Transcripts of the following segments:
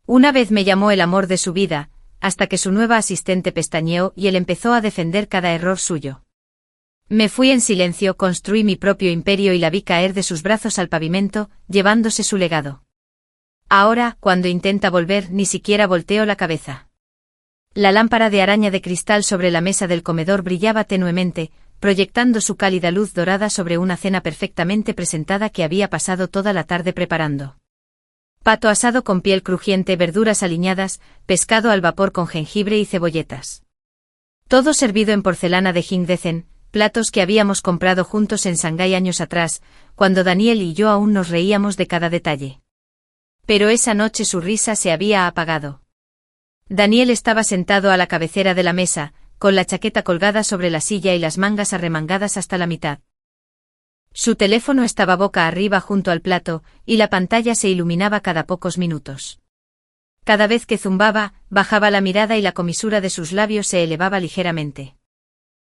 Una vez me llamó el amor de su vida, hasta que su nueva asistente pestañeó y él empezó a defender cada error suyo. Me fui en silencio, construí mi propio imperio y la vi caer de sus brazos al pavimento, llevándose su legado. Ahora, cuando intenta volver, ni siquiera volteo la cabeza. La lámpara de araña de cristal sobre la mesa del comedor brillaba tenuemente, proyectando su cálida luz dorada sobre una cena perfectamente presentada que había pasado toda la tarde preparando. Pato asado con piel crujiente, verduras aliñadas, pescado al vapor con jengibre y cebolletas. Todo servido en porcelana de Hingdezen, platos que habíamos comprado juntos en Shanghái años atrás, cuando Daniel y yo aún nos reíamos de cada detalle. Pero esa noche su risa se había apagado. Daniel estaba sentado a la cabecera de la mesa, con la chaqueta colgada sobre la silla y las mangas arremangadas hasta la mitad. Su teléfono estaba boca arriba junto al plato, y la pantalla se iluminaba cada pocos minutos. Cada vez que zumbaba, bajaba la mirada y la comisura de sus labios se elevaba ligeramente.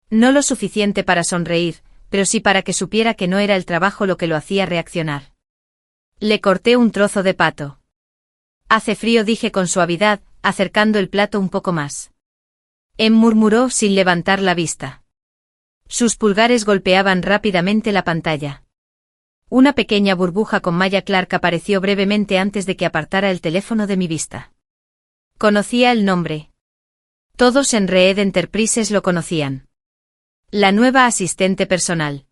No lo suficiente para sonreír, pero sí para que supiera que no era el trabajo lo que lo hacía reaccionar. Le corté un trozo de pato. Hace frío, dije con suavidad, acercando el plato un poco más. Murmuró sin levantar la vista. Sus pulgares golpeaban rápidamente la pantalla. Una pequeña burbuja con malla Clark apareció brevemente antes de que apartara el teléfono de mi vista. Conocía el nombre. Todos en Reed Enterprises lo conocían. La nueva asistente personal.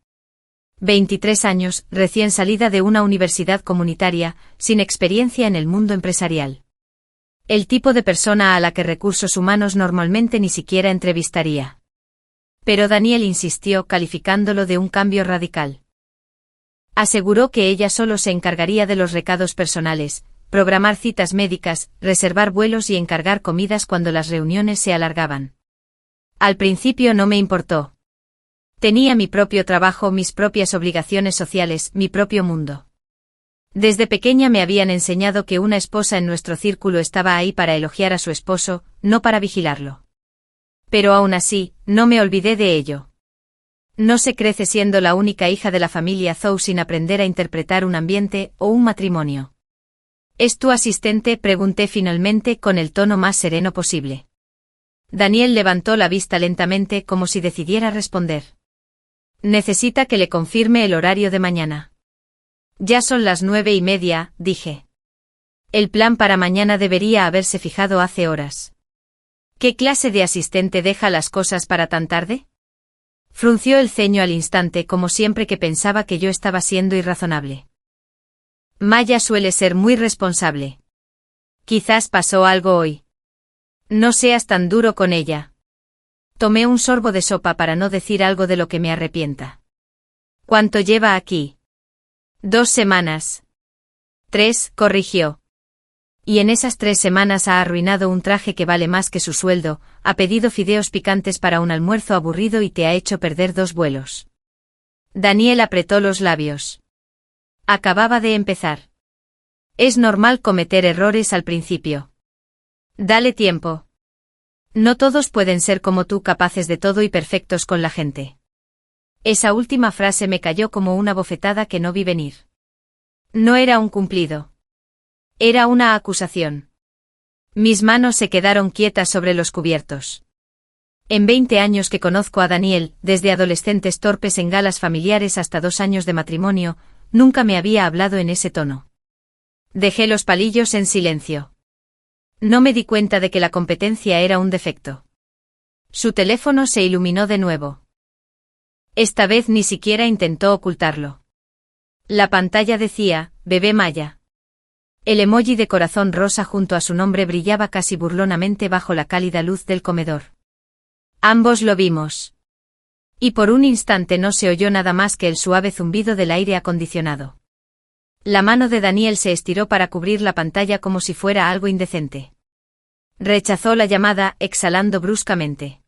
23 años, recién salida de una universidad comunitaria, sin experiencia en el mundo empresarial. El tipo de persona a la que Recursos Humanos normalmente ni siquiera entrevistaría. Pero Daniel insistió, calificándolo de un cambio radical. Aseguró que ella solo se encargaría de los recados personales, programar citas médicas, reservar vuelos y encargar comidas cuando las reuniones se alargaban. Al principio no me importó. Tenía mi propio trabajo, mis propias obligaciones sociales, mi propio mundo. Desde pequeña me habían enseñado que una esposa en nuestro círculo estaba ahí para elogiar a su esposo, no para vigilarlo. Pero aún así, no me olvidé de ello. No se crece siendo la única hija de la familia Zhou sin aprender a interpretar un ambiente o un matrimonio. ¿Es tu asistente?, pregunté finalmente con el tono más sereno posible. Daniel levantó la vista lentamente como si decidiera responder. Necesita que le confirme el horario de mañana. Ya son las 9:30, dije. El plan para mañana debería haberse fijado hace horas. ¿Qué clase de asistente deja las cosas para tan tarde? Frunció el ceño al instante, como siempre que pensaba que yo estaba siendo irrazonable. Maya suele ser muy responsable. Quizás pasó algo hoy. No seas tan duro con ella. Tomé un sorbo de sopa para no decir algo de lo que me arrepienta. ¿Cuánto lleva aquí? 2 semanas. 3, corrigió. Y en esas 3 semanas ha arruinado un traje que vale más que su sueldo, ha pedido fideos picantes para un almuerzo aburrido y te ha hecho perder 2 vuelos. Daniel apretó los labios. Acababa de empezar. Es normal cometer errores al principio. Dale tiempo. No todos pueden ser como tú, capaces de todo y perfectos con la gente. Esa última frase me cayó como una bofetada que no vi venir. No era un cumplido. Era una acusación. Mis manos se quedaron quietas sobre los cubiertos. En 20 años que conozco a Daniel, desde adolescentes torpes en galas familiares hasta 2 años de matrimonio, nunca me había hablado en ese tono. Dejé los palillos en silencio. No me di cuenta de que la competencia era un defecto. Su teléfono se iluminó de nuevo. Esta vez ni siquiera intentó ocultarlo. La pantalla decía, Bebé Maya. El emoji de corazón rosa junto a su nombre brillaba casi burlonamente bajo la cálida luz del comedor. Ambos lo vimos. Y por un instante no se oyó nada más que el suave zumbido del aire acondicionado. La mano de Daniel se estiró para cubrir la pantalla como si fuera algo indecente. Rechazó la llamada, exhalando bruscamente.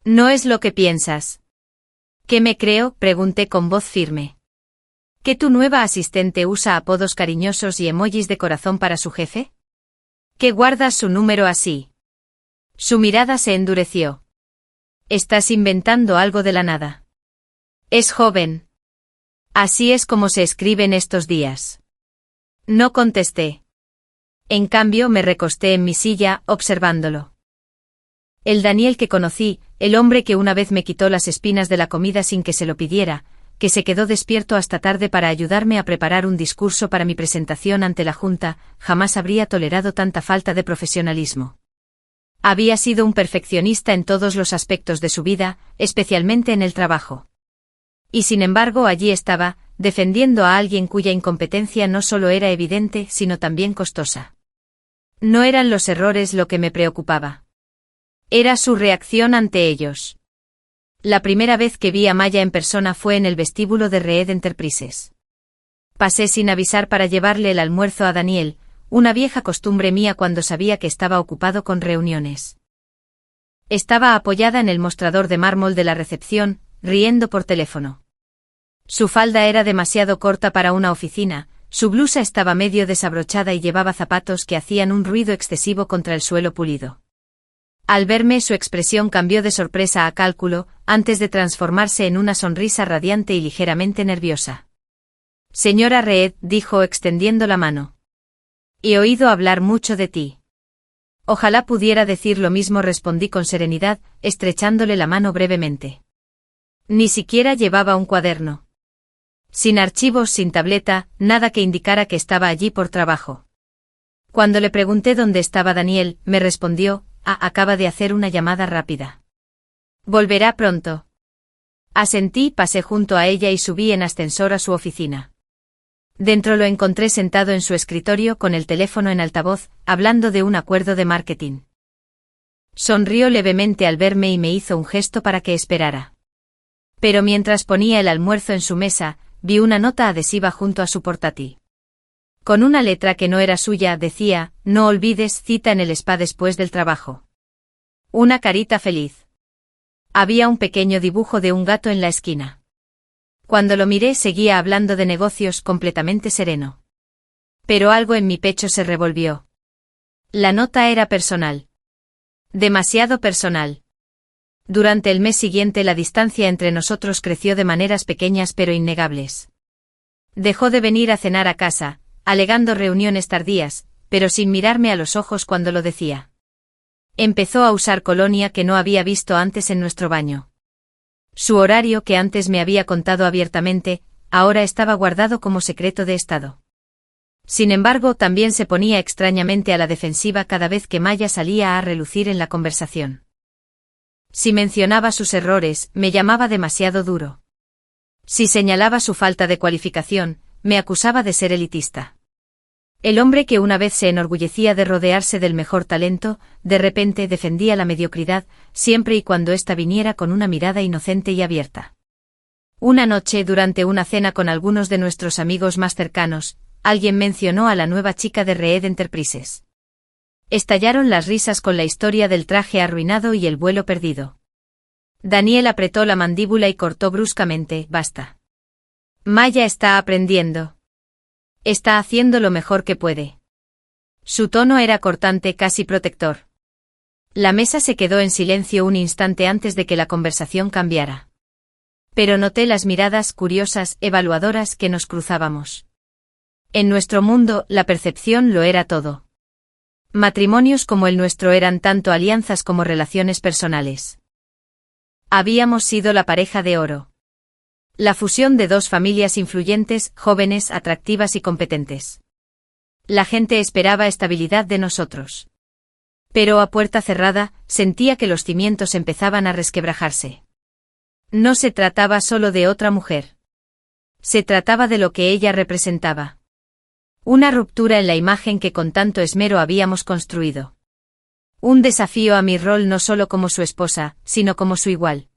No es lo que piensas. ¿Qué me creo?, pregunté con voz firme. ¿Que tu nueva asistente usa apodos cariñosos y emojis de corazón para su jefe? ¿Que guardas su número así? Su mirada se endureció. Estás inventando algo de la nada. Es joven. Así es como se escriben estos días. No contesté. En cambio me recosté en mi silla, observándolo. El Daniel que conocí, el hombre que una vez me quitó las espinas de la comida sin que se lo pidiera, que se quedó despierto hasta tarde para ayudarme a preparar un discurso para mi presentación ante la Junta, jamás habría tolerado tanta falta de profesionalismo. Había sido un perfeccionista en todos los aspectos de su vida, especialmente en el trabajo. Y sin embargo allí estaba, defendiendo a alguien cuya incompetencia no solo era evidente, sino también costosa. No eran los errores lo que me preocupaba. Era su reacción ante ellos. La primera vez que vi a Maya en persona fue en el vestíbulo de Reed Enterprises. Pasé sin avisar para llevarle el almuerzo a Daniel, una vieja costumbre mía cuando sabía que estaba ocupado con reuniones. Estaba apoyada en el mostrador de mármol de la recepción, riendo por teléfono. Su falda era demasiado corta para una oficina, su blusa estaba medio desabrochada y llevaba zapatos que hacían un ruido excesivo contra el suelo pulido. Al verme su expresión cambió de sorpresa a cálculo, antes de transformarse en una sonrisa radiante y ligeramente nerviosa. Señora Reed, dijo extendiendo la mano. He oído hablar mucho de ti. Ojalá pudiera decir lo mismo, respondí con serenidad, estrechándole la mano brevemente. Ni siquiera llevaba un cuaderno. Sin archivos, sin tableta, nada que indicara que estaba allí por trabajo. Cuando le pregunté dónde estaba Daniel, me respondió, acaba de hacer una llamada rápida. Volverá pronto. Asentí, pasé junto a ella y subí en ascensor a su oficina. Dentro lo encontré sentado en su escritorio con el teléfono en altavoz, hablando de un acuerdo de marketing. Sonrió levemente al verme y me hizo un gesto para que esperara. Pero mientras ponía el almuerzo en su mesa, vi una nota adhesiva junto a su portátil. Con una letra que no era suya decía, no olvides, cita en el spa después del trabajo. Una carita feliz. Había un pequeño dibujo de un gato en la esquina. Cuando lo miré seguía hablando de negocios completamente sereno. Pero algo en mi pecho se revolvió. La nota era personal. Demasiado personal. Durante el mes siguiente la distancia entre nosotros creció de maneras pequeñas pero innegables. Dejó de venir a cenar a casa, alegando reuniones tardías, pero sin mirarme a los ojos cuando lo decía. Empezó a usar colonia que no había visto antes en nuestro baño. Su horario, que antes me había contado abiertamente, ahora estaba guardado como secreto de Estado. Sin embargo, también se ponía extrañamente a la defensiva cada vez que Maya salía a relucir en la conversación. Si mencionaba sus errores, me llamaba demasiado duro. Si señalaba su falta de cualificación, me acusaba de ser elitista. El hombre que una vez se enorgullecía de rodearse del mejor talento, de repente defendía la mediocridad, siempre y cuando ésta viniera con una mirada inocente y abierta. Una noche, durante una cena con algunos de nuestros amigos más cercanos, alguien mencionó a la nueva chica de Reed Enterprises. Estallaron las risas con la historia del traje arruinado y el vuelo perdido. Daniel apretó la mandíbula y cortó bruscamente, basta. Maya está aprendiendo. Está haciendo lo mejor que puede. Su tono era cortante, casi protector. La mesa se quedó en silencio un instante antes de que la conversación cambiara. Pero noté las miradas curiosas, evaluadoras que nos cruzábamos. En nuestro mundo, la percepción lo era todo. Matrimonios como el nuestro eran tanto alianzas como relaciones personales. Habíamos sido la pareja de oro. La fusión de dos familias influyentes, jóvenes, atractivas y competentes. La gente esperaba estabilidad de nosotros. Pero a puerta cerrada, sentía que los cimientos empezaban a resquebrajarse. No se trataba solo de otra mujer. Se trataba de lo que ella representaba. Una ruptura en la imagen que con tanto esmero habíamos construido. Un desafío a mi rol no solo como su esposa, sino como su igual.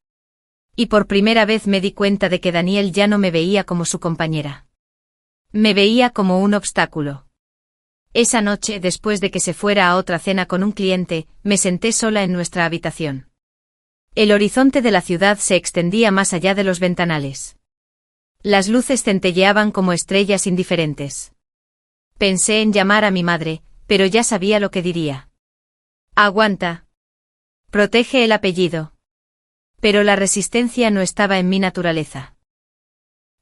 Y por primera vez me di cuenta de que Daniel ya no me veía como su compañera. Me veía como un obstáculo. Esa noche, después de que se fuera a otra cena con un cliente, me senté sola en nuestra habitación. El horizonte de la ciudad se extendía más allá de los ventanales. Las luces centelleaban como estrellas indiferentes. Pensé en llamar a mi madre, pero ya sabía lo que diría. Aguanta. Protege el apellido. Pero la resistencia no estaba en mi naturaleza.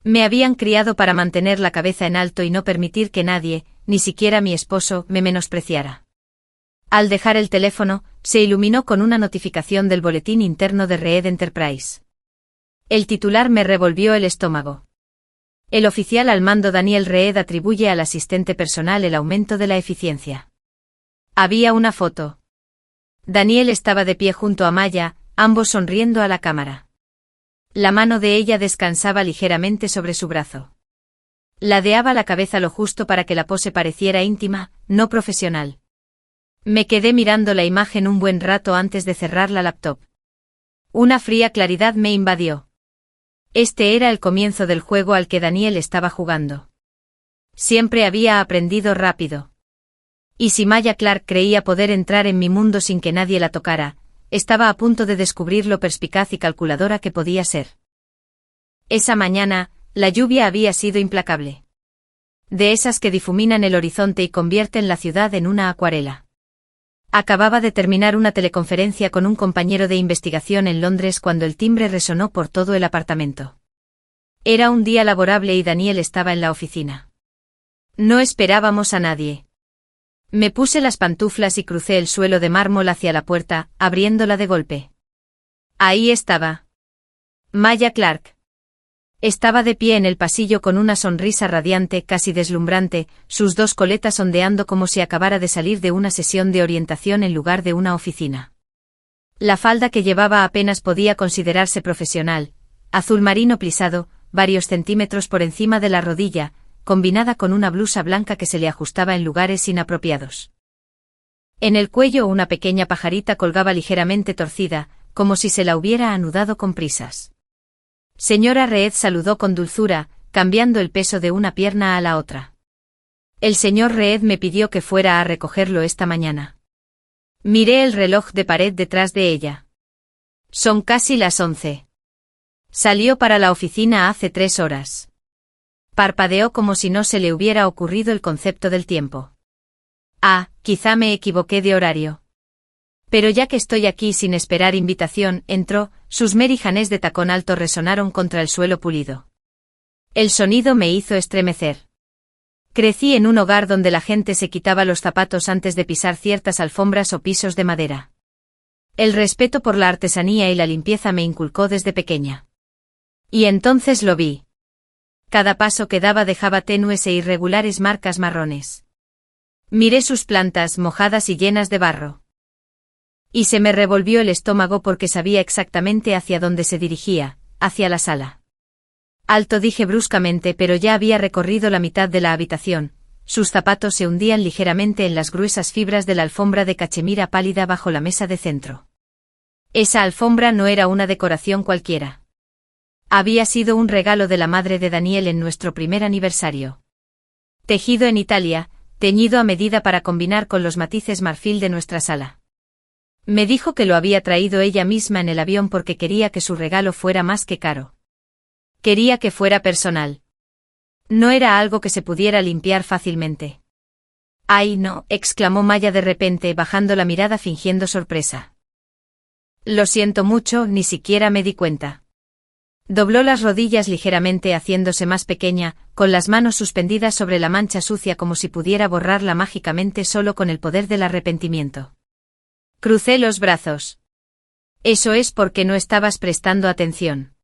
Me habían criado para mantener la cabeza en alto y no permitir que nadie, ni siquiera mi esposo, me menospreciara. Al dejar el teléfono, se iluminó con una notificación del boletín interno de Reed Enterprise. El titular me revolvió el estómago. El oficial al mando Daniel Reed atribuye al asistente personal el aumento de la eficiencia. Había una foto. Daniel estaba de pie junto a Maya, ambos sonriendo a la cámara. La mano de ella descansaba ligeramente sobre su brazo. Ladeaba la cabeza lo justo para que la pose pareciera íntima, no profesional. Me quedé mirando la imagen un buen rato antes de cerrar la laptop. Una fría claridad me invadió. Este era el comienzo del juego al que Daniel estaba jugando. Siempre había aprendido rápido. Y si Maya Clark creía poder entrar en mi mundo sin que nadie la tocara, estaba a punto de descubrir lo perspicaz y calculadora que podía ser. Esa mañana, la lluvia había sido implacable. De esas que difuminan el horizonte y convierten la ciudad en una acuarela. Acababa de terminar una teleconferencia con un compañero de investigación en Londres cuando el timbre resonó por todo el apartamento. Era un día laborable y Daniel estaba en la oficina. No esperábamos a nadie. Me puse las pantuflas y crucé el suelo de mármol hacia la puerta, abriéndola de golpe. Ahí estaba. Maya Clark. Estaba de pie en el pasillo con una sonrisa radiante, casi deslumbrante, sus dos coletas ondeando como si acabara de salir de una sesión de orientación en lugar de una oficina. La falda que llevaba apenas podía considerarse profesional, azul marino plisado, varios centímetros por encima de la rodilla, combinada con una blusa blanca que se le ajustaba en lugares inapropiados. En el cuello una pequeña pajarita colgaba ligeramente torcida, como si se la hubiera anudado con prisas. Señora Reed saludó con dulzura, cambiando el peso de una pierna a la otra. El señor Reed me pidió que fuera a recogerlo esta mañana. Miré el reloj de pared detrás de ella. Son casi las 11. Salió para la oficina hace 3 horas. Parpadeó como si no se le hubiera ocurrido el concepto del tiempo. Ah, quizá me equivoqué de horario. Pero ya que estoy aquí sin esperar invitación, entró, sus merijanés de tacón alto resonaron contra el suelo pulido. El sonido me hizo estremecer. Crecí en un hogar donde la gente se quitaba los zapatos antes de pisar ciertas alfombras o pisos de madera. El respeto por la artesanía y la limpieza me inculcó desde pequeña. Y entonces lo vi. Cada paso que daba dejaba tenues e irregulares marcas marrones. Miré sus plantas mojadas y llenas de barro. Y se me revolvió el estómago porque sabía exactamente hacia dónde se dirigía, hacia la sala. Alto dije bruscamente, pero ya había recorrido la mitad de la habitación. Sus zapatos se hundían ligeramente en las gruesas fibras de la alfombra de cachemira pálida bajo la mesa de centro. Esa alfombra no era una decoración cualquiera. Había sido un regalo de la madre de Daniel en nuestro primer aniversario. Tejido en Italia, teñido a medida para combinar con los matices marfil de nuestra sala. Me dijo que lo había traído ella misma en el avión porque quería que su regalo fuera más que caro. Quería que fuera personal. No era algo que se pudiera limpiar fácilmente. ¡Ay, no!, exclamó Maya de repente, bajando la mirada fingiendo sorpresa. Lo siento mucho, ni siquiera me di cuenta. Dobló las rodillas ligeramente haciéndose más pequeña, con las manos suspendidas sobre la mancha sucia como si pudiera borrarla mágicamente solo con el poder del arrepentimiento. Crucé los brazos. Eso es porque no estabas prestando atención.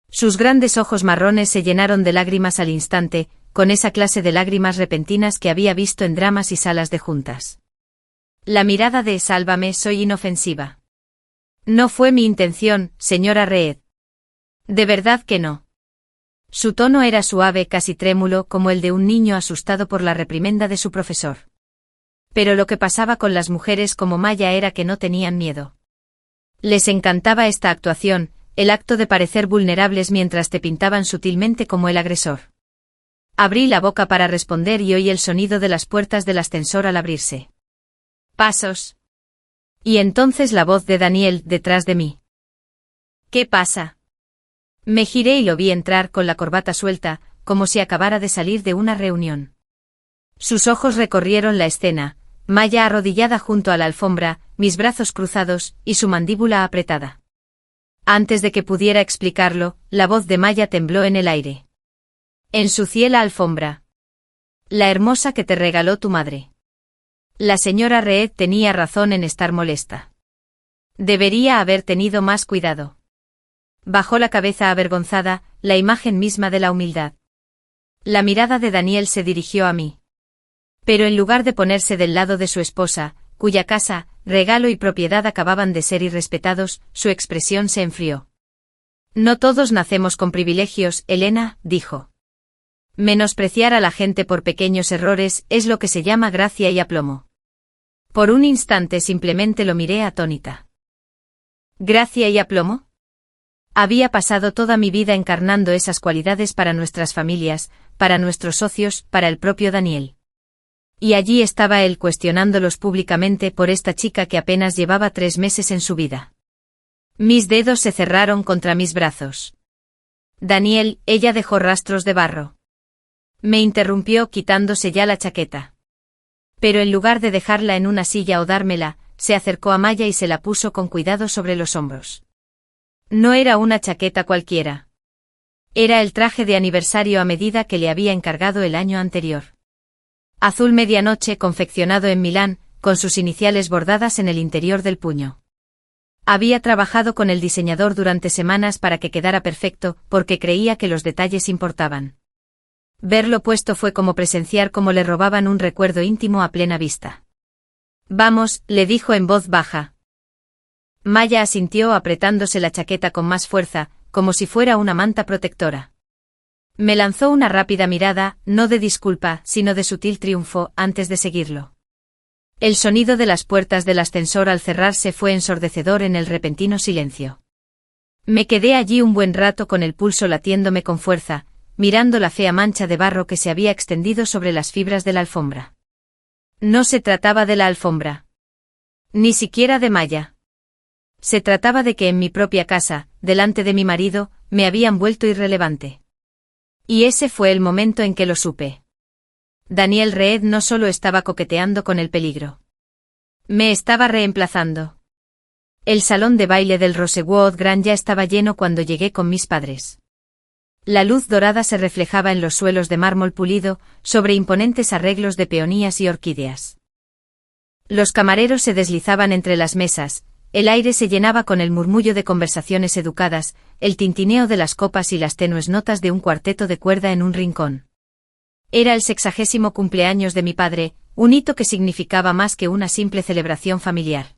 Sus grandes ojos marrones se llenaron de lágrimas al instante, con esa clase de lágrimas repentinas que había visto en dramas y salas de juntas. La mirada de «Sálvame, soy inofensiva». No fue mi intención, señora Reed. De verdad que no. Su tono era suave, casi trémulo, como el de un niño asustado por la reprimenda de su profesor. Pero lo que pasaba con las mujeres como Maya era que no tenían miedo. Les encantaba esta actuación, el acto de parecer vulnerables mientras te pintaban sutilmente como el agresor. Abrí la boca para responder y oí el sonido de las puertas del ascensor al abrirse. Pasos. Y entonces la voz de Daniel detrás de mí. ¿Qué pasa? Me giré y lo vi entrar con la corbata suelta, como si acabara de salir de una reunión. Sus ojos recorrieron la escena, Maya arrodillada junto a la alfombra, mis brazos cruzados, y su mandíbula apretada. Antes de que pudiera explicarlo, la voz de Maya tembló en el aire. Ensucié la alfombra. La hermosa que te regaló tu madre. La señora Reed tenía razón en estar molesta. Debería haber tenido más cuidado. Bajó la cabeza avergonzada, la imagen misma de la humildad. La mirada de Daniel se dirigió a mí. Pero en lugar de ponerse del lado de su esposa, cuya casa, regalo y propiedad acababan de ser irrespetados, su expresión se enfrió. No todos nacemos con privilegios, Elena, dijo. Menospreciar a la gente por pequeños errores es lo que se llama gracia y aplomo. Por un instante simplemente lo miré atónita. ¿Gracia y aplomo? Había pasado toda mi vida encarnando esas cualidades para nuestras familias, para nuestros socios, para el propio Daniel. Y allí estaba él cuestionándolos públicamente por esta chica que apenas llevaba 3 meses en su vida. Mis dedos se cerraron contra mis brazos. Daniel, ella dejó rastros de barro. Me interrumpió quitándose ya la chaqueta. Pero en lugar de dejarla en una silla o dármela, se acercó a Maya y se la puso con cuidado sobre los hombros. No era una chaqueta cualquiera. Era el traje de aniversario a medida que le había encargado el año anterior. Azul medianoche confeccionado en Milán, con sus iniciales bordadas en el interior del puño. Había trabajado con el diseñador durante semanas para que quedara perfecto, porque creía que los detalles importaban. Verlo puesto fue como presenciar cómo le robaban un recuerdo íntimo a plena vista. Vamos, le dijo en voz baja. Maya asintió apretándose la chaqueta con más fuerza, como si fuera una manta protectora. Me lanzó una rápida mirada, no de disculpa, sino de sutil triunfo, antes de seguirlo. El sonido de las puertas del ascensor al cerrarse fue ensordecedor en el repentino silencio. Me quedé allí un buen rato con el pulso latiéndome con fuerza, mirando la fea mancha de barro que se había extendido sobre las fibras de la alfombra. No se trataba de la alfombra. Ni siquiera de Maya. Se trataba de que en mi propia casa, delante de mi marido, me habían vuelto irrelevante. Y ese fue el momento en que lo supe. Daniel Reed no solo estaba coqueteando con el peligro. Me estaba reemplazando. El salón de baile del Rosewood Grand ya estaba lleno cuando llegué con mis padres. La luz dorada se reflejaba en los suelos de mármol pulido, sobre imponentes arreglos de peonías y orquídeas. Los camareros se deslizaban entre las mesas, el aire se llenaba con el murmullo de conversaciones educadas, el tintineo de las copas y las tenues notas de un cuarteto de cuerda en un rincón. Era el 60º cumpleaños de mi padre, un hito que significaba más que una simple celebración familiar.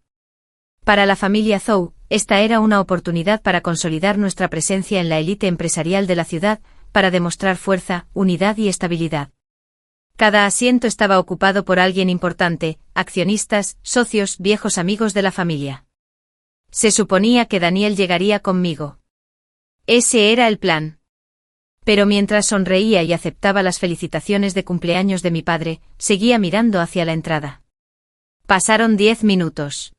Para la familia Zhou, esta era una oportunidad para consolidar nuestra presencia en la élite empresarial de la ciudad, para demostrar fuerza, unidad y estabilidad. Cada asiento estaba ocupado por alguien importante, accionistas, socios, viejos amigos de la familia. Se suponía que Daniel llegaría conmigo. Ese era el plan. Pero mientras sonreía y aceptaba las felicitaciones de cumpleaños de mi padre, seguía mirando hacia la entrada. Pasaron 10 minutos.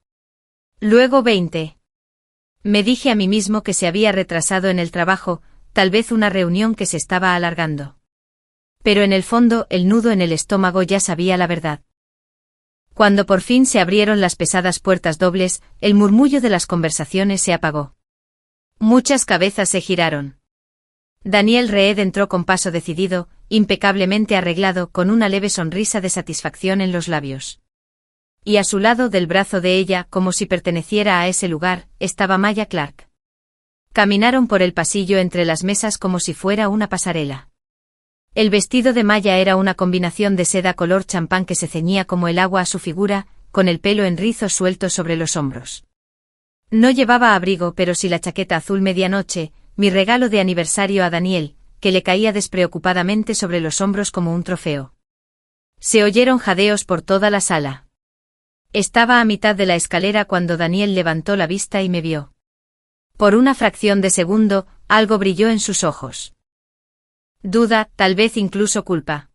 Luego 20. Me dije a mí mismo que se había retrasado en el trabajo, tal vez una reunión que se estaba alargando. Pero en el fondo, el nudo en el estómago ya sabía la verdad. Cuando por fin se abrieron las pesadas puertas dobles, el murmullo de las conversaciones se apagó. Muchas cabezas se giraron. Daniel Reed entró con paso decidido, impecablemente arreglado, con una leve sonrisa de satisfacción en los labios. Y a su lado del brazo de ella, como si perteneciera a ese lugar, estaba Maya Clark. Caminaron por el pasillo entre las mesas como si fuera una pasarela. El vestido de Maya era una combinación de seda color champán que se ceñía como el agua a su figura, con el pelo en rizos sueltos sobre los hombros. No llevaba abrigo, pero sí la chaqueta azul medianoche, mi regalo de aniversario a Daniel, que le caía despreocupadamente sobre los hombros como un trofeo. Se oyeron jadeos por toda la sala. Estaba a mitad de la escalera cuando Daniel levantó la vista y me vio. Por una fracción de segundo, algo brilló en sus ojos. Duda, tal vez incluso culpa.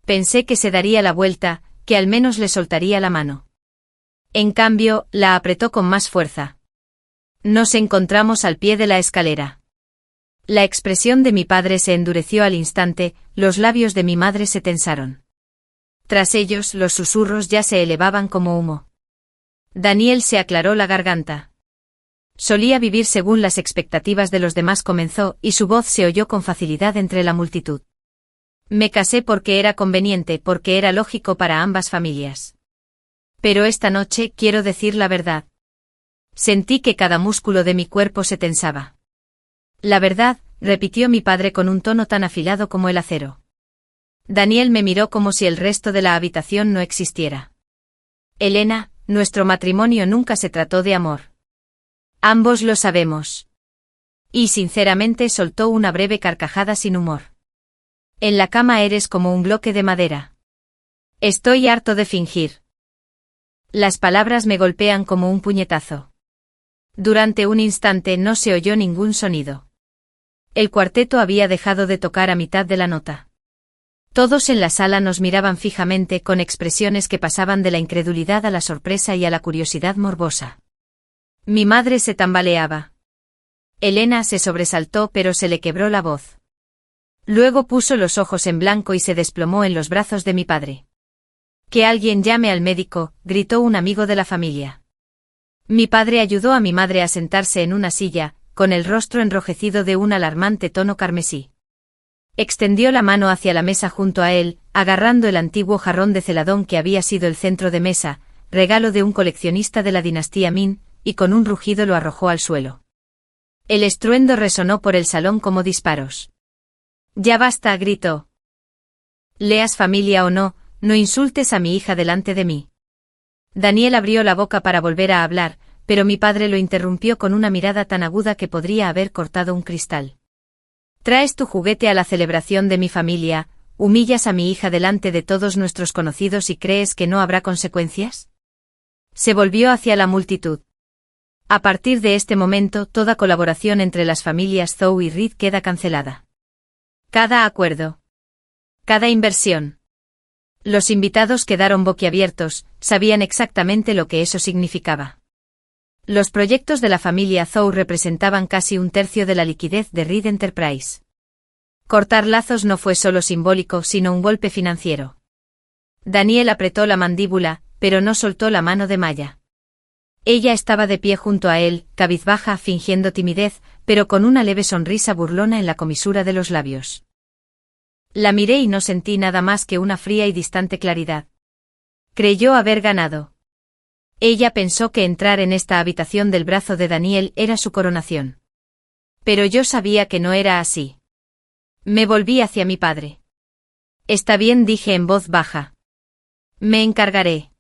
Pensé que se daría la vuelta, que al menos le soltaría la mano. En cambio, la apretó con más fuerza. Nos encontramos al pie de la escalera. La expresión de mi padre se endureció al instante, los labios de mi madre se tensaron. Tras ellos, los susurros ya se elevaban como humo. Daniel se aclaró la garganta. Solía vivir según las expectativas de los demás, comenzó, y su voz se oyó con facilidad entre la multitud. Me casé porque era conveniente, porque era lógico para ambas familias. Pero esta noche quiero decir la verdad. Sentí que cada músculo de mi cuerpo se tensaba. La verdad, repitió mi padre con un tono tan afilado como el acero. Daniel me miró como si el resto de la habitación no existiera. Elena, nuestro matrimonio nunca se trató de amor. Ambos lo sabemos. Y sinceramente soltó una breve carcajada sin humor. En la cama eres como un bloque de madera. Estoy harto de fingir. Las palabras me golpean como un puñetazo. Durante un instante no se oyó ningún sonido. El cuarteto había dejado de tocar a mitad de la nota. Todos en la sala nos miraban fijamente con expresiones que pasaban de la incredulidad a la sorpresa y a la curiosidad morbosa. Mi madre se tambaleaba. Elena se sobresaltó pero se le quebró la voz. Luego puso los ojos en blanco y se desplomó en los brazos de mi padre. «Que alguien llame al médico», gritó un amigo de la familia. Mi padre ayudó a mi madre a sentarse en una silla, con el rostro enrojecido de un alarmante tono carmesí. Extendió la mano hacia la mesa junto a él, agarrando el antiguo jarrón de celadón que había sido el centro de mesa, regalo de un coleccionista de la dinastía Min, y con un rugido lo arrojó al suelo. El estruendo resonó por el salón como disparos. «Ya basta», gritó. «Leas familia o no, no insultes a mi hija delante de mí». Daniel abrió la boca para volver a hablar, pero mi padre lo interrumpió con una mirada tan aguda que podría haber cortado un cristal. «Traes tu juguete a la celebración de mi familia, humillas a mi hija delante de todos nuestros conocidos y crees que no habrá consecuencias». Se volvió hacia la multitud. A partir de este momento toda colaboración entre las familias Zhou y Reed queda cancelada. Cada acuerdo. Cada inversión. Los invitados quedaron boquiabiertos, sabían exactamente lo que eso significaba. Los proyectos de la familia Zhou representaban casi un tercio de la liquidez de Reed Enterprise. Cortar lazos no fue solo simbólico, sino un golpe financiero. Daniel apretó la mandíbula, pero no soltó la mano de Maya. Ella estaba de pie junto a él, cabizbaja, fingiendo timidez, pero con una leve sonrisa burlona en la comisura de los labios. La miré y no sentí nada más que una fría y distante claridad. Creyó haber ganado. Ella pensó que entrar en esta habitación del brazo de Daniel era su coronación. Pero yo sabía que no era así. Me volví hacia mi padre. «Está bien», dije en voz baja. «Me encargaré».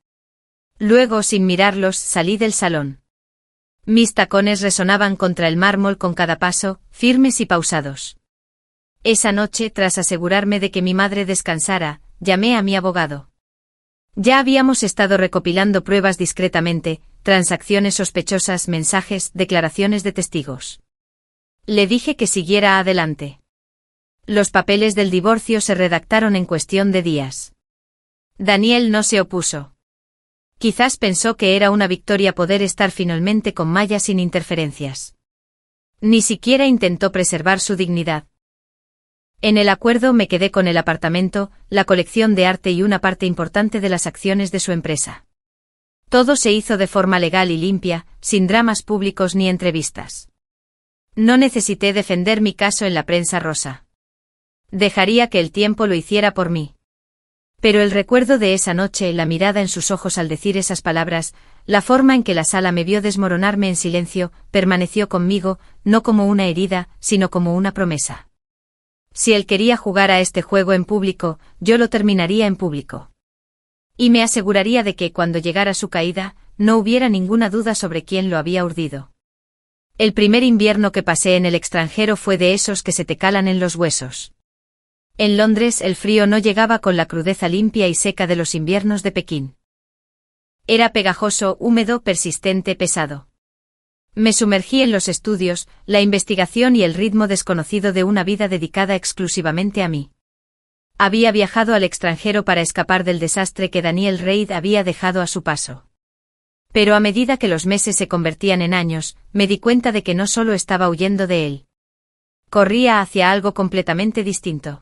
Luego, sin mirarlos, salí del salón. Mis tacones resonaban contra el mármol con cada paso, firmes y pausados. Esa noche, tras asegurarme de que mi madre descansara, llamé a mi abogado. Ya habíamos estado recopilando pruebas discretamente, transacciones sospechosas, mensajes, declaraciones de testigos. Le dije que siguiera adelante. Los papeles del divorcio se redactaron en cuestión de días. Daniel no se opuso. Quizás pensó que era una victoria poder estar finalmente con Maya sin interferencias. Ni siquiera intentó preservar su dignidad. En el acuerdo me quedé con el apartamento, la colección de arte y una parte importante de las acciones de su empresa. Todo se hizo de forma legal y limpia, sin dramas públicos ni entrevistas. No necesité defender mi caso en la prensa rosa. Dejaría que el tiempo lo hiciera por mí. Pero el recuerdo de esa noche, la mirada en sus ojos al decir esas palabras, la forma en que la sala me vio desmoronarme en silencio, permaneció conmigo, no como una herida, sino como una promesa. Si él quería jugar a este juego en público, yo lo terminaría en público. Y me aseguraría de que, cuando llegara su caída, no hubiera ninguna duda sobre quién lo había urdido. El primer invierno que pasé en el extranjero fue de esos que se te calan en los huesos. En Londres el frío no llegaba con la crudeza limpia y seca de los inviernos de Pekín. Era pegajoso, húmedo, persistente, pesado. Me sumergí en los estudios, la investigación y el ritmo desconocido de una vida dedicada exclusivamente a mí. Había viajado al extranjero para escapar del desastre que Daniel Reid había dejado a su paso. Pero a medida que los meses se convertían en años, me di cuenta de que no solo estaba huyendo de él. Corría hacia algo completamente distinto.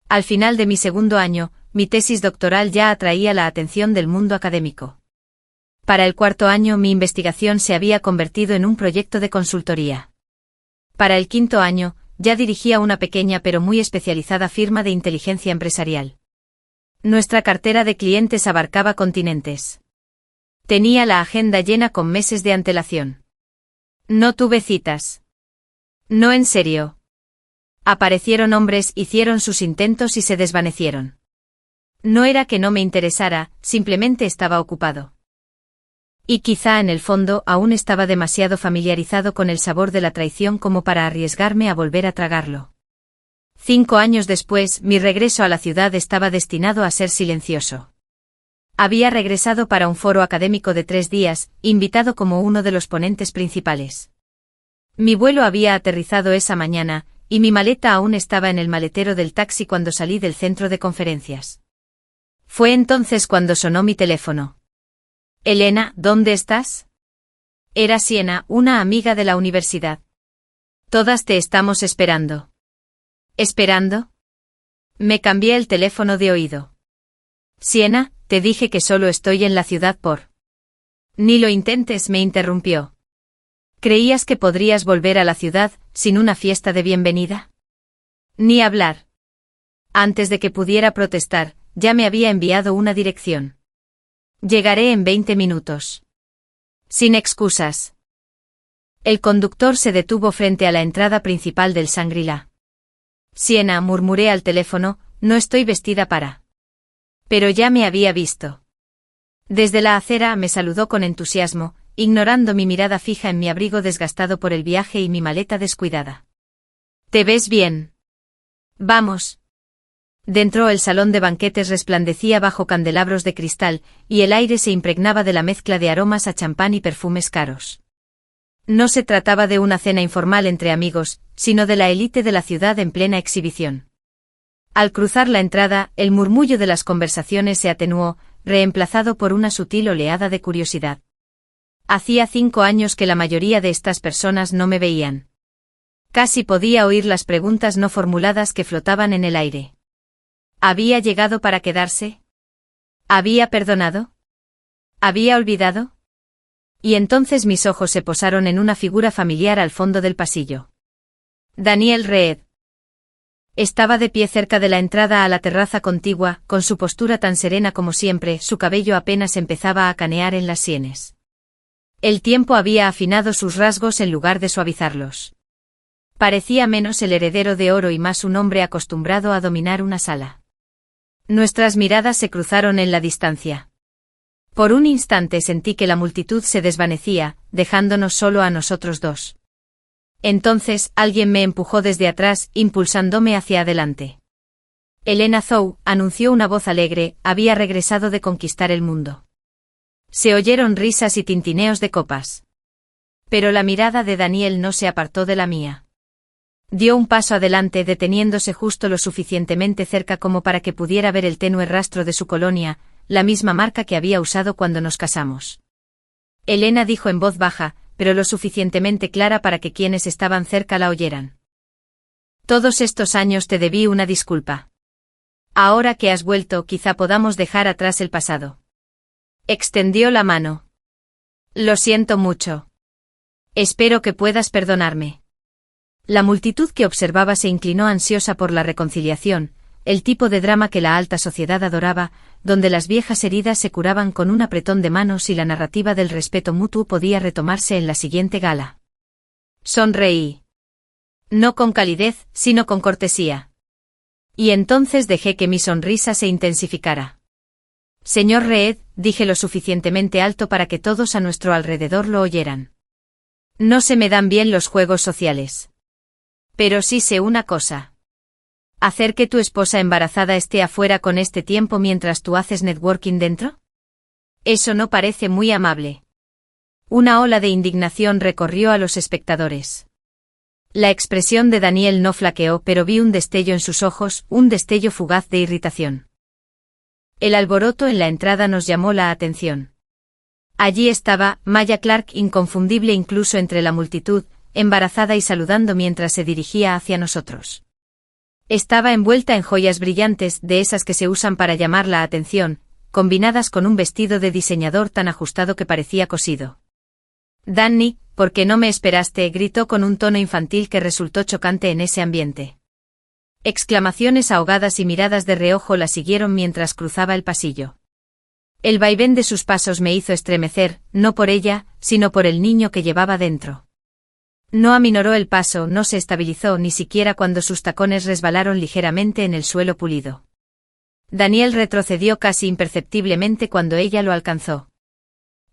Al final de mi segundo año, mi tesis doctoral ya atraía la atención del mundo académico. Para el cuarto año mi investigación se había convertido en un proyecto de consultoría. Para el quinto año, ya dirigía una pequeña pero muy especializada firma de inteligencia empresarial. Nuestra cartera de clientes abarcaba continentes. Tenía la agenda llena con meses de antelación. No tuve citas. No, en serio. Aparecieron hombres, hicieron sus intentos y se desvanecieron. No era que no me interesara, simplemente estaba ocupado. Y quizá en el fondo aún estaba demasiado familiarizado con el sabor de la traición como para arriesgarme a volver a tragarlo. 5 años después, mi regreso a la ciudad estaba destinado a ser silencioso. Había regresado para un foro académico de 3 días, invitado como uno de los ponentes principales. Mi vuelo había aterrizado esa mañana, y mi maleta aún estaba en el maletero del taxi cuando salí del centro de conferencias. Fue entonces cuando sonó mi teléfono. Elena, ¿dónde estás? Era Siena, una amiga de la universidad. Todas te estamos esperando. ¿Esperando? Me cambié el teléfono de oído. Siena, te dije que solo estoy en la ciudad por... Ni lo intentes, me interrumpió. ¿Creías que podrías volver a la ciudad sin una fiesta de bienvenida? Ni hablar. Antes de que pudiera protestar, ya me había enviado una dirección. Llegaré en 20 minutos. Sin excusas. El conductor se detuvo frente a la entrada principal del Shangri-La. Siena, murmuré al teléfono, no estoy vestida para. Pero ya me había visto. Desde la acera me saludó con entusiasmo, ignorando mi mirada fija en mi abrigo desgastado por el viaje y mi maleta descuidada. ¿Te ves bien? Vamos. Dentro el salón de banquetes resplandecía bajo candelabros de cristal, y el aire se impregnaba de la mezcla de aromas a champán y perfumes caros. No se trataba de una cena informal entre amigos, sino de la élite de la ciudad en plena exhibición. Al cruzar la entrada, el murmullo de las conversaciones se atenuó, reemplazado por una sutil oleada de curiosidad. Hacía 5 años que la mayoría de estas personas no me veían. Casi podía oír las preguntas no formuladas que flotaban en el aire. ¿Había llegado para quedarse? ¿Había perdonado? ¿Había olvidado? Y entonces mis ojos se posaron en una figura familiar al fondo del pasillo. Daniel Reed. Estaba de pie cerca de la entrada a la terraza contigua, con su postura tan serena como siempre, su cabello apenas empezaba a canear en las sienes. El tiempo había afinado sus rasgos en lugar de suavizarlos. Parecía menos el heredero de oro y más un hombre acostumbrado a dominar una sala. Nuestras miradas se cruzaron en la distancia. Por un instante sentí que la multitud se desvanecía, dejándonos solo a nosotros dos. Entonces, alguien me empujó desde atrás, impulsándome hacia adelante. Elena Zhou, anunció una voz alegre, había regresado de conquistar el mundo. Se oyeron risas y tintineos de copas. Pero la mirada de Daniel no se apartó de la mía. Dio un paso adelante, deteniéndose justo lo suficientemente cerca como para que pudiera ver el tenue rastro de su colonia, la misma marca que había usado cuando nos casamos. Elena dijo en voz baja, pero lo suficientemente clara para que quienes estaban cerca la oyeran. Todos estos años te debí una disculpa. Ahora que has vuelto, quizá podamos dejar atrás el pasado. Extendió la mano. Lo siento mucho. Espero que puedas perdonarme. La multitud que observaba se inclinó ansiosa por la reconciliación, el tipo de drama que la alta sociedad adoraba, donde las viejas heridas se curaban con un apretón de manos y la narrativa del respeto mutuo podía retomarse en la siguiente gala. Sonreí. No con calidez, sino con cortesía. Y entonces dejé que mi sonrisa se intensificara. Señor Reed, dije lo suficientemente alto para que todos a nuestro alrededor lo oyeran. No se me dan bien los juegos sociales. Pero sí sé una cosa. ¿Hacer que tu esposa embarazada esté afuera con este tiempo mientras tú haces networking dentro? Eso no parece muy amable. Una ola de indignación recorrió a los espectadores. La expresión de Daniel no flaqueó, pero vi un destello en sus ojos, un destello fugaz de irritación. El alboroto en la entrada nos llamó la atención. Allí estaba Maya Clark, inconfundible incluso entre la multitud, embarazada y saludando mientras se dirigía hacia nosotros. Estaba envuelta en joyas brillantes, de esas que se usan para llamar la atención, combinadas con un vestido de diseñador tan ajustado que parecía cosido. Danny, ¿por qué no me esperaste?, gritó con un tono infantil que resultó chocante en ese ambiente. Exclamaciones ahogadas y miradas de reojo la siguieron mientras cruzaba el pasillo. El vaivén de sus pasos me hizo estremecer, no por ella, sino por el niño que llevaba dentro. No aminoró el paso, no se estabilizó ni siquiera cuando sus tacones resbalaron ligeramente en el suelo pulido. Daniel retrocedió casi imperceptiblemente cuando ella lo alcanzó.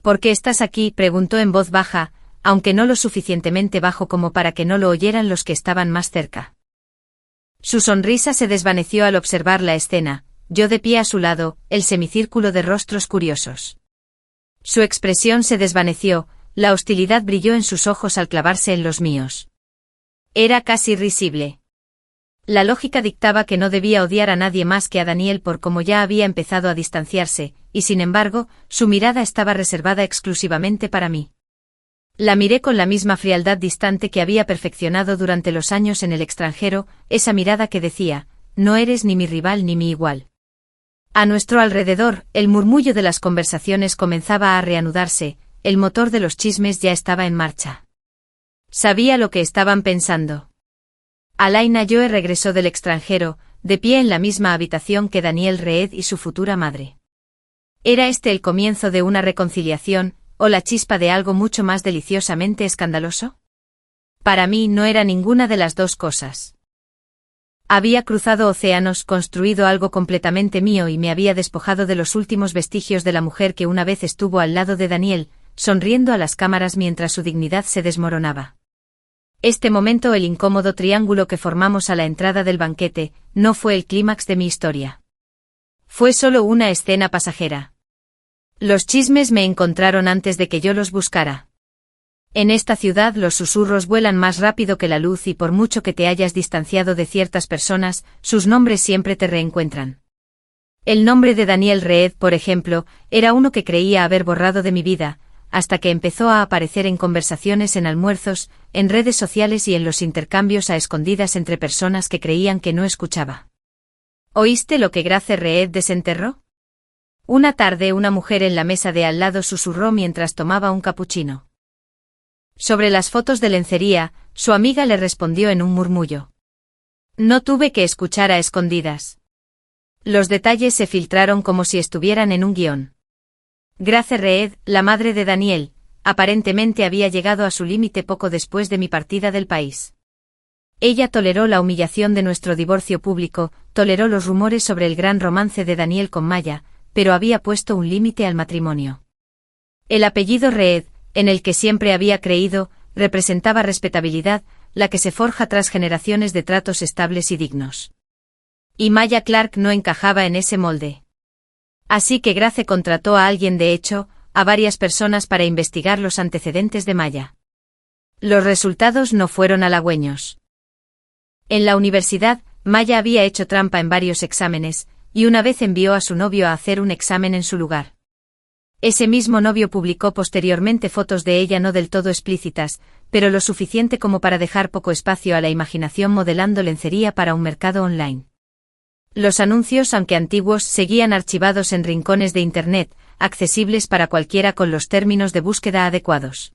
¿Por qué estás aquí?, preguntó en voz baja, aunque no lo suficientemente bajo como para que no lo oyeran los que estaban más cerca. Su sonrisa se desvaneció al observar la escena, yo de pie a su lado, el semicírculo de rostros curiosos. Su expresión se desvaneció, la hostilidad brilló en sus ojos al clavarse en los míos. Era casi risible. La lógica dictaba que no debía odiar a nadie más que a Daniel por cómo ya había empezado a distanciarse, y sin embargo, su mirada estaba reservada exclusivamente para mí. La miré con la misma frialdad distante que había perfeccionado durante los años en el extranjero, esa mirada que decía, no eres ni mi rival ni mi igual. A nuestro alrededor, el murmullo de las conversaciones comenzaba a reanudarse, el motor de los chismes ya estaba en marcha. Sabía lo que estaban pensando. Alain Ayoe regresó del extranjero, de pie en la misma habitación que Daniel Reed y su futura madre. ¿Era este el comienzo de una reconciliación, o la chispa de algo mucho más deliciosamente escandaloso? Para mí no era ninguna de las dos cosas. Había cruzado océanos, construido algo completamente mío y me había despojado de los últimos vestigios de la mujer que una vez estuvo al lado de Daniel, sonriendo a las cámaras mientras su dignidad se desmoronaba. Este momento, el incómodo triángulo que formamos a la entrada del banquete, no fue el clímax de mi historia. Fue solo una escena pasajera. Los chismes me encontraron antes de que yo los buscara. En esta ciudad los susurros vuelan más rápido que la luz y por mucho que te hayas distanciado de ciertas personas, sus nombres siempre te reencuentran. El nombre de Daniel Reed, por ejemplo, era uno que creía haber borrado de mi vida, hasta que empezó a aparecer en conversaciones en almuerzos, en redes sociales y en los intercambios a escondidas entre personas que creían que no escuchaba. ¿Oíste lo que Grace Reed desenterró? Una tarde una mujer en la mesa de al lado susurró mientras tomaba un capuchino. Sobre las fotos de lencería, su amiga le respondió en un murmullo. No tuve que escuchar a escondidas. Los detalles se filtraron como si estuvieran en un guión. Grace Reed, la madre de Daniel, aparentemente había llegado a su límite poco después de mi partida del país. Ella toleró la humillación de nuestro divorcio público, toleró los rumores sobre el gran romance de Daniel con Maya, pero había puesto un límite al matrimonio. El apellido Reed, en el que siempre había creído, representaba respetabilidad, la que se forja tras generaciones de tratos estables y dignos. Y Maya Clark no encajaba en ese molde. Así que Grace contrató a alguien, de hecho, a varias personas para investigar los antecedentes de Maya. Los resultados no fueron halagüeños. En la universidad, Maya había hecho trampa en varios exámenes, y una vez envió a su novio a hacer un examen en su lugar. Ese mismo novio publicó posteriormente fotos de ella no del todo explícitas, pero lo suficiente como para dejar poco espacio a la imaginación modelando lencería para un mercado online. Los anuncios, aunque antiguos, seguían archivados en rincones de Internet, accesibles para cualquiera con los términos de búsqueda adecuados.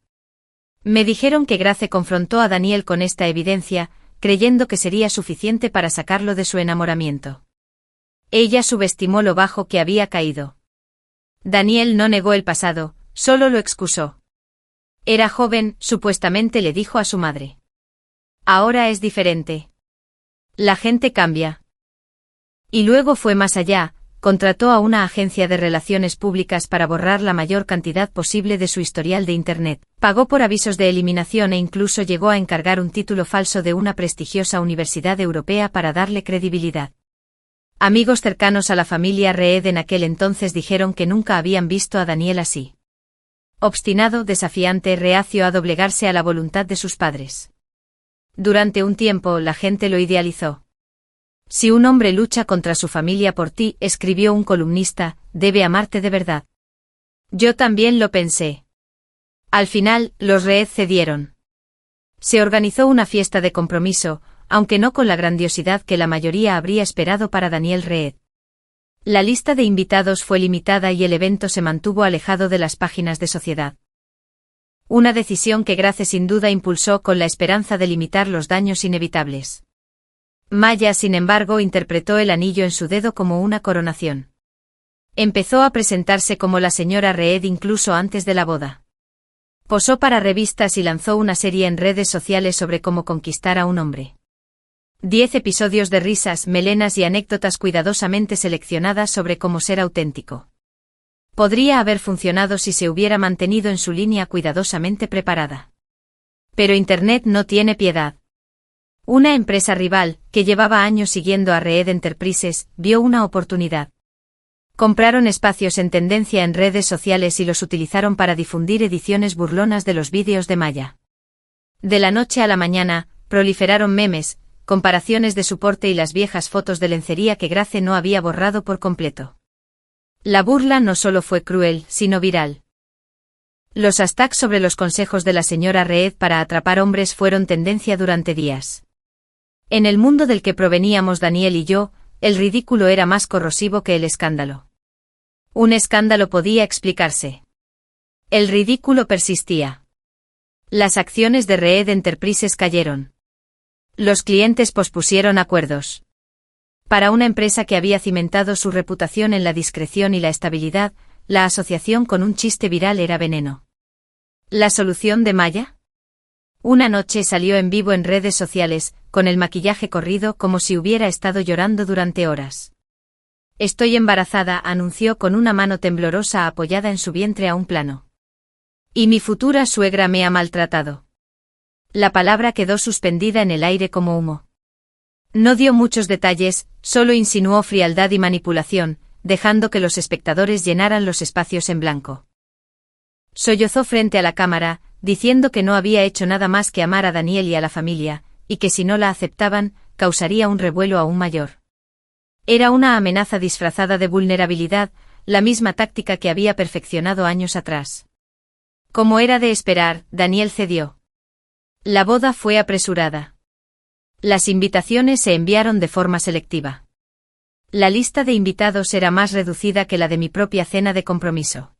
Me dijeron que Grace confrontó a Daniel con esta evidencia, creyendo que sería suficiente para sacarlo de su enamoramiento. Ella subestimó lo bajo que había caído. Daniel no negó el pasado, solo lo excusó. Era joven, supuestamente, le dijo a su madre. Ahora es diferente. La gente cambia. Y luego fue más allá, contrató a una agencia de relaciones públicas para borrar la mayor cantidad posible de su historial de Internet, pagó por avisos de eliminación e incluso llegó a encargar un título falso de una prestigiosa universidad europea para darle credibilidad. Amigos cercanos a la familia Reed en aquel entonces dijeron que nunca habían visto a Daniel así. Obstinado, desafiante, reacio a doblegarse a la voluntad de sus padres. Durante un tiempo la gente lo idealizó. Si un hombre lucha contra su familia por ti, escribió un columnista, debe amarte de verdad. Yo también lo pensé. Al final, los Reed cedieron. Se organizó una fiesta de compromiso, aunque no con la grandiosidad que la mayoría habría esperado para Daniel Reed. La lista de invitados fue limitada y el evento se mantuvo alejado de las páginas de sociedad. Una decisión que Grace sin duda impulsó con la esperanza de limitar los daños inevitables. Maya, sin embargo, interpretó el anillo en su dedo como una coronación. Empezó a presentarse como la señora Reed incluso antes de la boda. Posó para revistas y lanzó una serie en redes sociales sobre cómo conquistar a un hombre. 10 episodios de risas, melenas y anécdotas cuidadosamente seleccionadas sobre cómo ser auténtico. Podría haber funcionado si se hubiera mantenido en su línea cuidadosamente preparada. Pero Internet no tiene piedad. Una empresa rival, que llevaba años siguiendo a Reed Enterprises, vio una oportunidad. Compraron espacios en tendencia en redes sociales y los utilizaron para difundir ediciones burlonas de los vídeos de Maya. De la noche a la mañana, proliferaron memes, comparaciones de su porte y las viejas fotos de lencería que Grace no había borrado por completo. La burla no solo fue cruel, sino viral. Los hashtags sobre los consejos de la señora Reed para atrapar hombres fueron tendencia durante días. En el mundo del que proveníamos Daniel y yo, el ridículo era más corrosivo que el escándalo. Un escándalo podía explicarse. El ridículo persistía. Las acciones de Reed Enterprises cayeron. Los clientes pospusieron acuerdos. Para una empresa que había cimentado su reputación en la discreción y la estabilidad, la asociación con un chiste viral era veneno. ¿La solución de Maya? Una noche salió en vivo en redes sociales, con el maquillaje corrido como si hubiera estado llorando durante horas. Estoy embarazada, anunció con una mano temblorosa apoyada en su vientre a un plano. Y mi futura suegra me ha maltratado. La palabra quedó suspendida en el aire como humo. No dio muchos detalles, solo insinuó frialdad y manipulación, dejando que los espectadores llenaran los espacios en blanco. Sollozó frente a la cámara, diciendo que no había hecho nada más que amar a Daniel y a la familia, y que si no la aceptaban, causaría un revuelo aún mayor. Era una amenaza disfrazada de vulnerabilidad, la misma táctica que había perfeccionado años atrás. Como era de esperar, Daniel cedió. La boda fue apresurada. Las invitaciones se enviaron de forma selectiva. La lista de invitados era más reducida que la de mi propia cena de compromiso.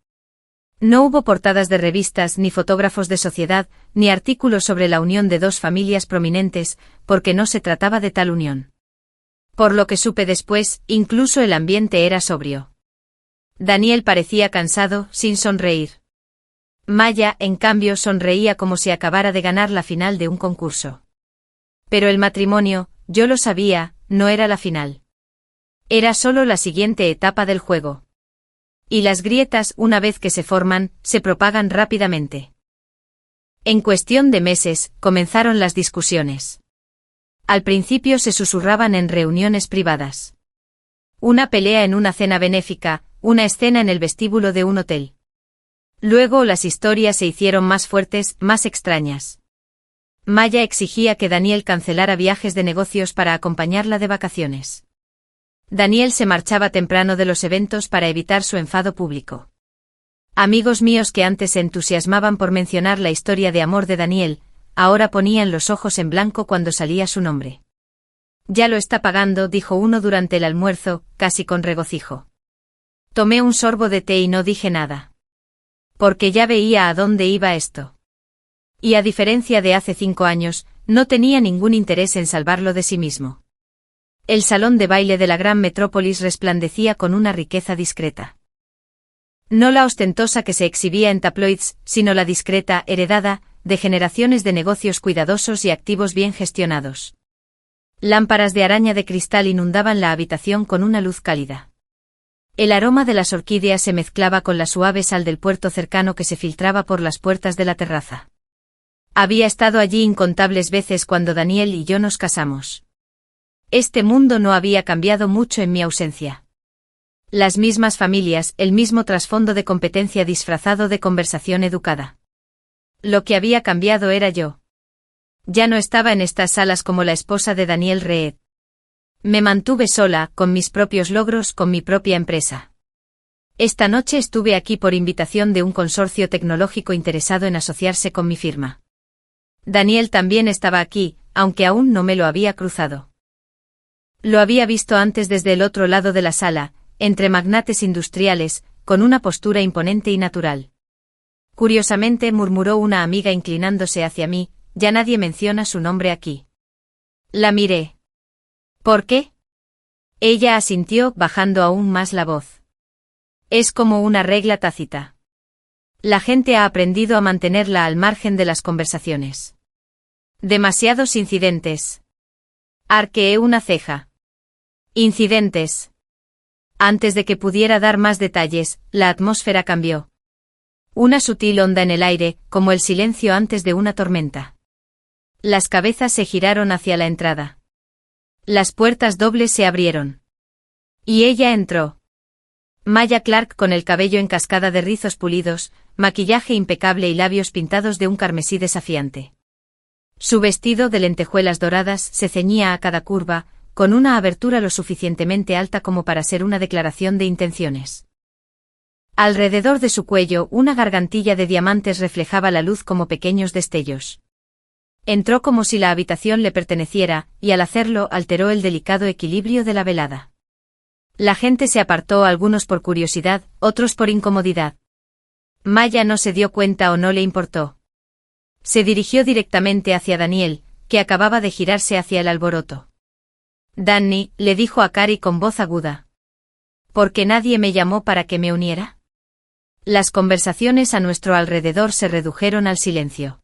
No hubo portadas de revistas, ni fotógrafos de sociedad, ni artículos sobre la unión de dos familias prominentes, porque no se trataba de tal unión. Por lo que supe después, incluso el ambiente era sobrio. Daniel parecía cansado, sin sonreír. Maya, en cambio, sonreía como si acabara de ganar la final de un concurso. Pero el matrimonio, yo lo sabía, no era la final. Era solo la siguiente etapa del juego. Y las grietas, una vez que se forman, se propagan rápidamente. En cuestión de meses, comenzaron las discusiones. Al principio se susurraban en reuniones privadas. Una pelea en una cena benéfica, una escena en el vestíbulo de un hotel. Luego las historias se hicieron más fuertes, más extrañas. Maya exigía que Daniel cancelara viajes de negocios para acompañarla de vacaciones. Daniel se marchaba temprano de los eventos para evitar su enfado público. Amigos míos que antes se entusiasmaban por mencionar la historia de amor de Daniel, ahora ponían los ojos en blanco cuando salía su nombre. Ya lo está pagando, dijo uno durante el almuerzo, casi con regocijo. Tomé un sorbo de té y no dije nada. Porque ya veía a dónde iba esto. Y a diferencia de hace 5 años, no tenía ningún interés en salvarlo de sí mismo. El salón de baile de la gran metrópolis resplandecía con una riqueza discreta. No la ostentosa que se exhibía en tabloids, sino la discreta, heredada, de generaciones de negocios cuidadosos y activos bien gestionados. Lámparas de araña de cristal inundaban la habitación con una luz cálida. El aroma de las orquídeas se mezclaba con la suave sal del puerto cercano que se filtraba por las puertas de la terraza. Había estado allí incontables veces cuando Daniel y yo nos casamos. Este mundo no había cambiado mucho en mi ausencia. Las mismas familias, el mismo trasfondo de competencia disfrazado de conversación educada. Lo que había cambiado era yo. Ya no estaba en estas salas como la esposa de Daniel Reed. Me mantuve sola, con mis propios logros, con mi propia empresa. Esta noche estuve aquí por invitación de un consorcio tecnológico interesado en asociarse con mi firma. Daniel también estaba aquí, aunque aún no me lo había cruzado. Lo había visto antes desde el otro lado de la sala, entre magnates industriales, con una postura imponente y natural. Curiosamente murmuró una amiga inclinándose hacia mí, ya nadie menciona su nombre aquí. La miré. ¿Por qué? Ella asintió, bajando aún más la voz. Es como una regla tácita. La gente ha aprendido a mantenerla al margen de las conversaciones. Demasiados incidentes. Arqueé una ceja. Incidentes. Antes de que pudiera dar más detalles, la atmósfera cambió. Una sutil onda en el aire, como el silencio antes de una tormenta. Las cabezas se giraron hacia la entrada. Las puertas dobles se abrieron. Y ella entró. Maya Clark con el cabello en cascada de rizos pulidos, maquillaje impecable y labios pintados de un carmesí desafiante. Su vestido de lentejuelas doradas se ceñía a cada curva, con una abertura lo suficientemente alta como para ser una declaración de intenciones. Alrededor de su cuello una gargantilla de diamantes reflejaba la luz como pequeños destellos. Entró como si la habitación le perteneciera, y al hacerlo alteró el delicado equilibrio de la velada. La gente se apartó, algunos por curiosidad, otros por incomodidad. Maya no se dio cuenta o no le importó. Se dirigió directamente hacia Daniel, que acababa de girarse hacia el alboroto. «Danny», le dijo a Cari con voz aguda. «¿Por qué nadie me llamó para que me uniera?» Las conversaciones a nuestro alrededor se redujeron al silencio.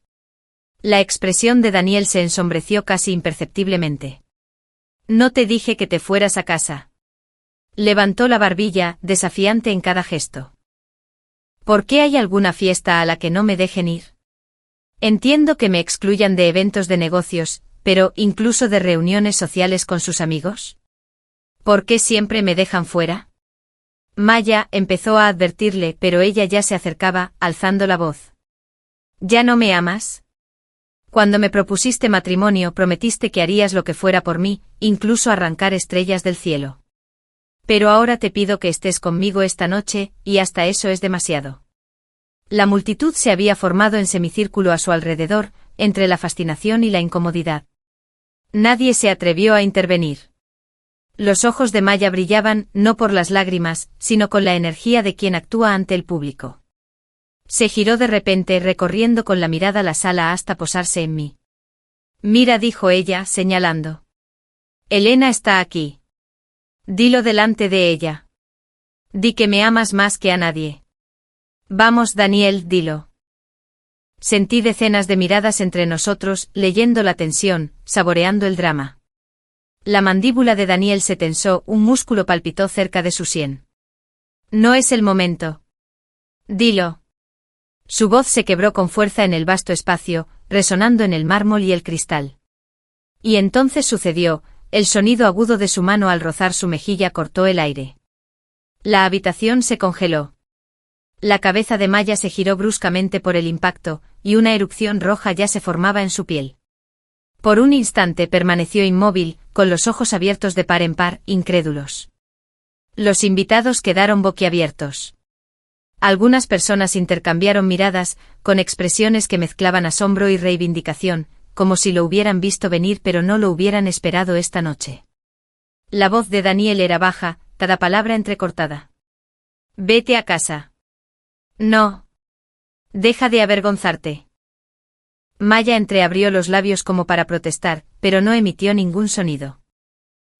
La expresión de Daniel se ensombreció casi imperceptiblemente. «No te dije que te fueras a casa». Levantó la barbilla, desafiante en cada gesto. «¿Por qué hay alguna fiesta a la que no me dejen ir? Entiendo que me excluyan de eventos de negocios, pero ¿incluso de reuniones sociales con sus amigos? ¿Por qué siempre me dejan fuera?» Maya empezó a advertirle, pero ella ya se acercaba, alzando la voz. «¿Ya no me amas? Cuando me propusiste matrimonio prometiste que harías lo que fuera por mí, incluso arrancar estrellas del cielo. Pero ahora te pido que estés conmigo esta noche, y hasta eso es demasiado». La multitud se había formado en semicírculo a su alrededor, entre la fascinación y la incomodidad. Nadie se atrevió a intervenir. Los ojos de Maya brillaban, no por las lágrimas, sino con la energía de quien actúa ante el público. Se giró de repente, recorriendo con la mirada la sala hasta posarse en mí. «Mira», dijo ella, señalando. «Elena está aquí. Dilo delante de ella. Di que me amas más que a nadie. Vamos, Daniel, dilo». Sentí decenas de miradas entre nosotros, leyendo la tensión, saboreando el drama. La mandíbula de Daniel se tensó, un músculo palpitó cerca de su sien. «No es el momento. Dilo». Su voz se quebró con fuerza en el vasto espacio, resonando en el mármol y el cristal. Y entonces sucedió, el sonido agudo de su mano al rozar su mejilla cortó el aire. La habitación se congeló. La cabeza de Maya se giró bruscamente por el impacto, y una erupción roja ya se formaba en su piel. Por un instante permaneció inmóvil, con los ojos abiertos de par en par, incrédulos. Los invitados quedaron boquiabiertos. Algunas personas intercambiaron miradas, con expresiones que mezclaban asombro y reivindicación, como si lo hubieran visto venir pero no lo hubieran esperado esta noche. La voz de Daniel era baja, cada palabra entrecortada. «Vete a casa». «No. Deja de avergonzarte». Maya entreabrió los labios como para protestar, pero no emitió ningún sonido.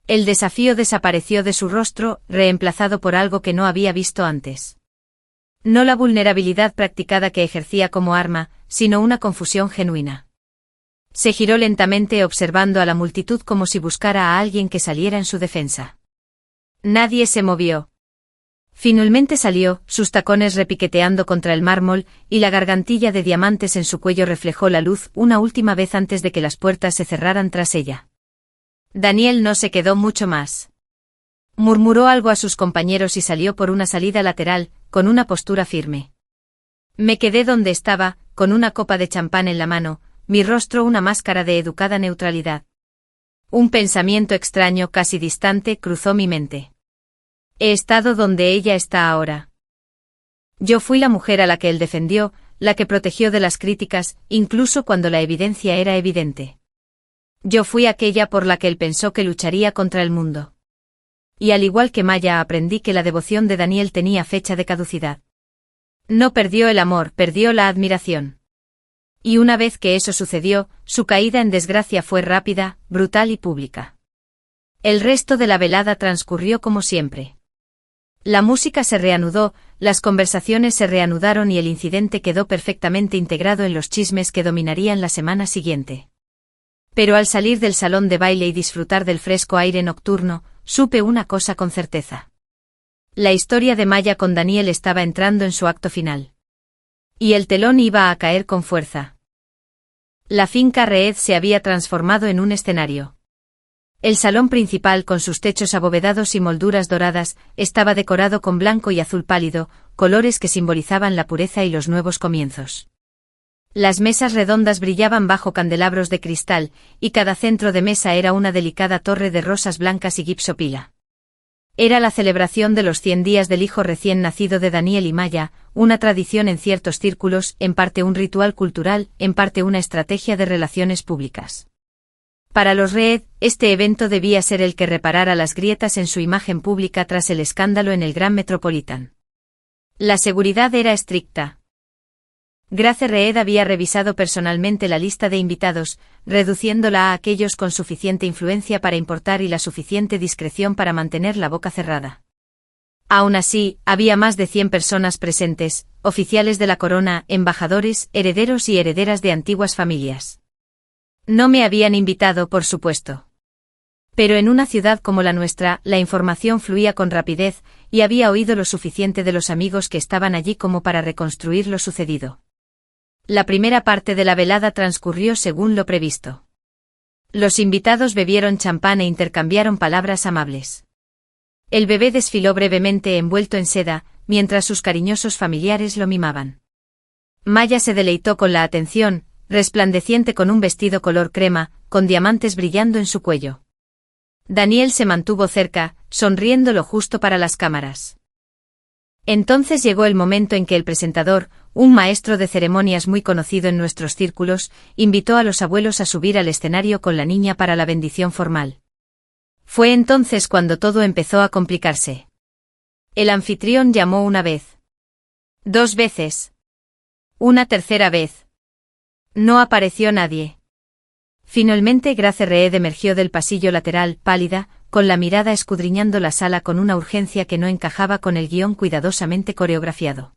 El desafío desapareció de su rostro, reemplazado por algo que no había visto antes. No la vulnerabilidad practicada que ejercía como arma, sino una confusión genuina. Se giró lentamente observando a la multitud como si buscara a alguien que saliera en su defensa. Nadie se movió. Finalmente salió, sus tacones repiqueteando contra el mármol, y la gargantilla de diamantes en su cuello reflejó la luz una última vez antes de que las puertas se cerraran tras ella. Daniel no se quedó mucho más. Murmuró algo a sus compañeros y salió por una salida lateral, con una postura firme. Me quedé donde estaba, con una copa de champán en la mano, mi rostro una máscara de educada neutralidad. Un pensamiento extraño, casi distante, cruzó mi mente. He estado donde ella está ahora. Yo fui la mujer a la que él defendió, la que protegió de las críticas, incluso cuando la evidencia era evidente. Yo fui aquella por la que él pensó que lucharía contra el mundo. Y al igual que Maya aprendí que la devoción de Daniel tenía fecha de caducidad. No perdió el amor, perdió la admiración. Y una vez que eso sucedió, su caída en desgracia fue rápida, brutal y pública. El resto de la velada transcurrió como siempre. La música se reanudó, las conversaciones se reanudaron y el incidente quedó perfectamente integrado en los chismes que dominarían la semana siguiente. Pero al salir del salón de baile y disfrutar del fresco aire nocturno, supe una cosa con certeza. La historia de Maya con Daniel estaba entrando en su acto final. Y el telón iba a caer con fuerza. La finca Reed se había transformado en un escenario. El salón principal, con sus techos abovedados y molduras doradas, estaba decorado con blanco y azul pálido, colores que simbolizaban la pureza y los nuevos comienzos. Las mesas redondas brillaban bajo candelabros de cristal, y cada centro de mesa era una delicada torre de rosas blancas y gipsopila. Era la celebración de los 100 días del hijo recién nacido de Daniel y Maya, una tradición en ciertos círculos, en parte un ritual cultural, en parte una estrategia de relaciones públicas. Para los Reed, este evento debía ser el que reparara las grietas en su imagen pública tras el escándalo en el Grand Metropolitan. La seguridad era estricta. Grace Reed había revisado personalmente la lista de invitados, reduciéndola a aquellos con suficiente influencia para importar y la suficiente discreción para mantener la boca cerrada. Aún así, había más de 100 personas presentes, oficiales de la corona, embajadores, herederos y herederas de antiguas familias. No me habían invitado, por supuesto. Pero en una ciudad como la nuestra, la información fluía con rapidez, y había oído lo suficiente de los amigos que estaban allí como para reconstruir lo sucedido. La primera parte de la velada transcurrió según lo previsto. Los invitados bebieron champán e intercambiaron palabras amables. El bebé desfiló brevemente envuelto en seda, mientras sus cariñosos familiares lo mimaban. Maya se deleitó con la atención, resplandeciente con un vestido color crema, con diamantes brillando en su cuello. Daniel se mantuvo cerca, sonriendo lo justo para las cámaras. Entonces llegó el momento en que el presentador, un maestro de ceremonias muy conocido en nuestros círculos, invitó a los abuelos a subir al escenario con la niña para la bendición formal. Fue entonces cuando todo empezó a complicarse. El anfitrión llamó una vez. 2 veces. Una tercera vez. No apareció nadie. Finalmente Grace Reed emergió del pasillo lateral, pálida, con la mirada escudriñando la sala con una urgencia que no encajaba con el guión cuidadosamente coreografiado.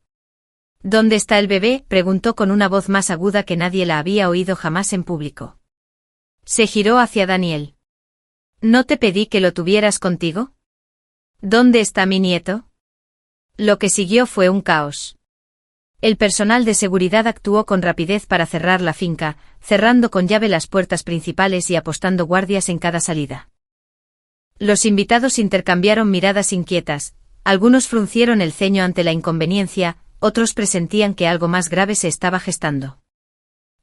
¿Dónde está el bebé?, preguntó con una voz más aguda que nadie la había oído jamás en público. Se giró hacia Daniel. ¿No te pedí que lo tuvieras contigo? ¿Dónde está mi nieto? Lo que siguió fue un caos. El personal de seguridad actuó con rapidez para cerrar la finca, cerrando con llave las puertas principales y apostando guardias en cada salida. Los invitados intercambiaron miradas inquietas, algunos fruncieron el ceño ante la inconveniencia, otros presentían que algo más grave se estaba gestando.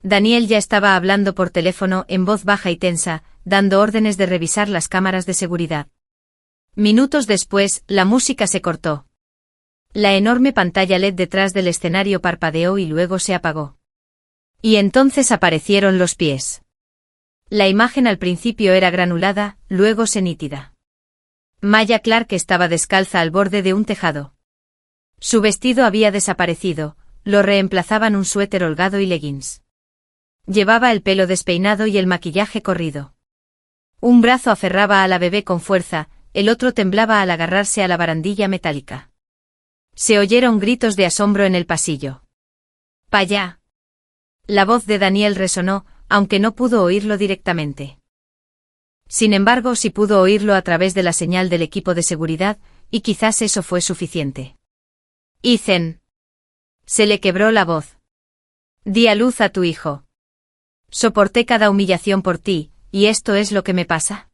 Daniel ya estaba hablando por teléfono en voz baja y tensa, dando órdenes de revisar las cámaras de seguridad. Minutos después, la música se cortó. La enorme pantalla LED detrás del escenario parpadeó y luego se apagó. Y entonces aparecieron los pies. La imagen al principio era granulada, luego se nítida. Maya Clark estaba descalza al borde de un tejado. Su vestido había desaparecido, lo reemplazaban un suéter holgado y leggings. Llevaba el pelo despeinado y el maquillaje corrido. Un brazo aferraba a la bebé con fuerza, el otro temblaba al agarrarse a la barandilla metálica. Se oyeron gritos de asombro en el pasillo. ¡Pa' allá! La voz de Daniel resonó, aunque no pudo oírlo directamente. Sin embargo, sí pudo oírlo a través de la señal del equipo de seguridad, y quizás eso fue suficiente. Ethan. Se le quebró la voz. Di a luz a tu hijo. Soporté cada humillación por ti, ¿y esto es lo que me pasa?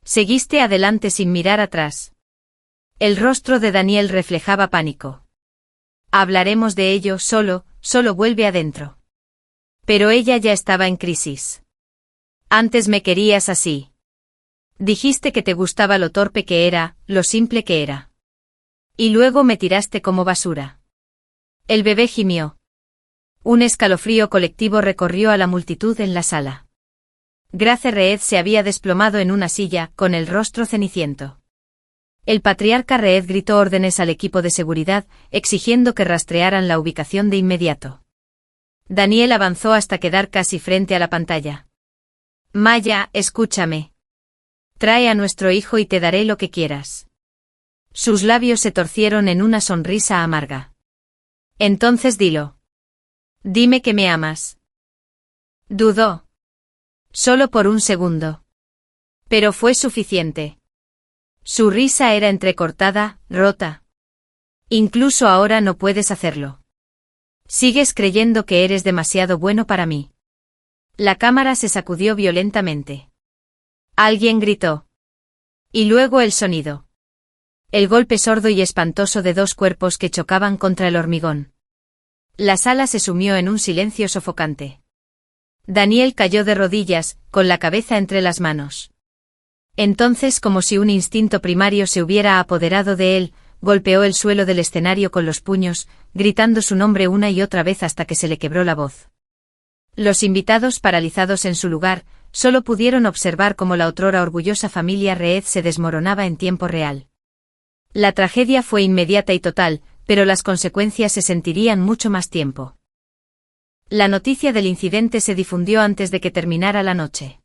Seguiste adelante sin mirar atrás. El rostro de Daniel reflejaba pánico. Hablaremos de ello, solo vuelve adentro. Pero ella ya estaba en crisis. Antes me querías así. Dijiste que te gustaba lo torpe que era, lo simple que era. Y luego me tiraste como basura. El bebé gimió. Un escalofrío colectivo recorrió a la multitud en la sala. Grace Reed se había desplomado en una silla, con el rostro ceniciento. El patriarca Reed gritó órdenes al equipo de seguridad, exigiendo que rastrearan la ubicación de inmediato. Daniel avanzó hasta quedar casi frente a la pantalla. Maya, escúchame. Trae a nuestro hijo y te daré lo que quieras. Sus labios se torcieron en una sonrisa amarga. Entonces dilo. Dime que me amas. Dudó. Solo por un segundo. Pero fue suficiente. Su risa era entrecortada, rota. Incluso ahora no puedes hacerlo. Sigues creyendo que eres demasiado bueno para mí. La cámara se sacudió violentamente. Alguien gritó. Y luego el sonido. El golpe sordo y espantoso de dos cuerpos que chocaban contra el hormigón. La sala se sumió en un silencio sofocante. Daniel cayó de rodillas, con la cabeza entre las manos. Entonces, como si un instinto primario se hubiera apoderado de él, golpeó el suelo del escenario con los puños, gritando su nombre una y otra vez hasta que se le quebró la voz. Los invitados, paralizados en su lugar, solo pudieron observar cómo la otrora orgullosa familia Reed se desmoronaba en tiempo real. La tragedia fue inmediata y total, pero las consecuencias se sentirían mucho más tiempo. La noticia del incidente se difundió antes de que terminara la noche.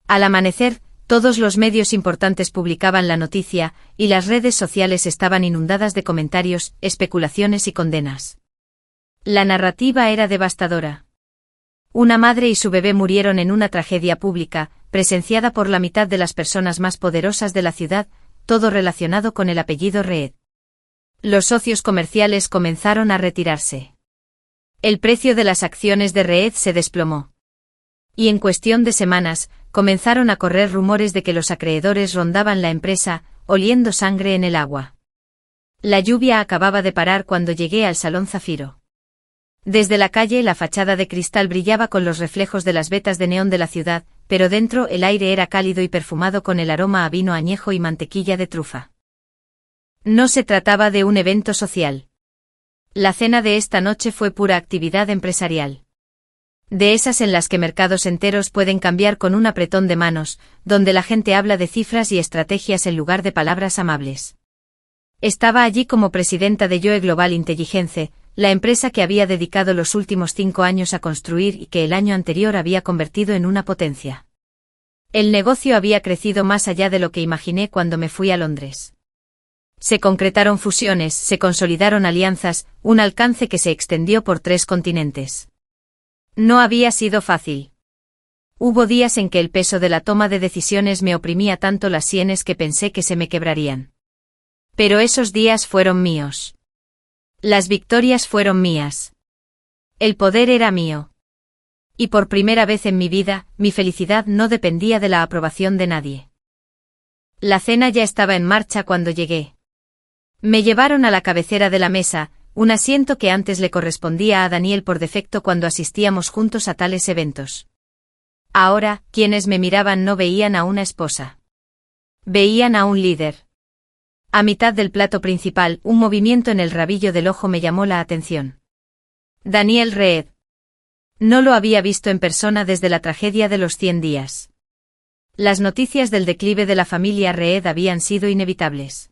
Al amanecer, todos los medios importantes publicaban la noticia, y las redes sociales estaban inundadas de comentarios, especulaciones y condenas. La narrativa era devastadora. Una madre y su bebé murieron en una tragedia pública, presenciada por la mitad de las personas más poderosas de la ciudad, todo relacionado con el apellido Reed. Los socios comerciales comenzaron a retirarse. El precio de las acciones de Reed se desplomó. Y en cuestión de semanas, comenzaron a correr rumores de que los acreedores rondaban la empresa, oliendo sangre en el agua. La lluvia acababa de parar cuando llegué al Salón Zafiro. Desde la calle la fachada de cristal brillaba con los reflejos de las vetas de neón de la ciudad, pero dentro el aire era cálido y perfumado con el aroma a vino añejo y mantequilla de trufa. No se trataba de un evento social. La cena de esta noche fue pura actividad empresarial. De esas en las que mercados enteros pueden cambiar con un apretón de manos, donde la gente habla de cifras y estrategias en lugar de palabras amables. Estaba allí como presidenta de Yoe Global Intelligence, la empresa que había dedicado los últimos 5 años a construir y que el año anterior había convertido en una potencia. El negocio había crecido más allá de lo que imaginé cuando me fui a Londres. Se concretaron fusiones, se consolidaron alianzas, un alcance que se extendió por 3 continentes. No había sido fácil. Hubo días en que el peso de la toma de decisiones me oprimía tanto las sienes que pensé que se me quebrarían. Pero esos días fueron míos. Las victorias fueron mías. El poder era mío. Y por primera vez en mi vida, mi felicidad no dependía de la aprobación de nadie. La cena ya estaba en marcha cuando llegué. Me llevaron a la cabecera de la mesa, un asiento que antes le correspondía a Daniel por defecto cuando asistíamos juntos a tales eventos. Ahora, quienes me miraban no veían a una esposa. Veían a un líder. A mitad del plato principal, un movimiento en el rabillo del ojo me llamó la atención. Daniel Reed. No lo había visto en persona desde la tragedia de los 100 días. Las noticias del declive de la familia Reed habían sido inevitables.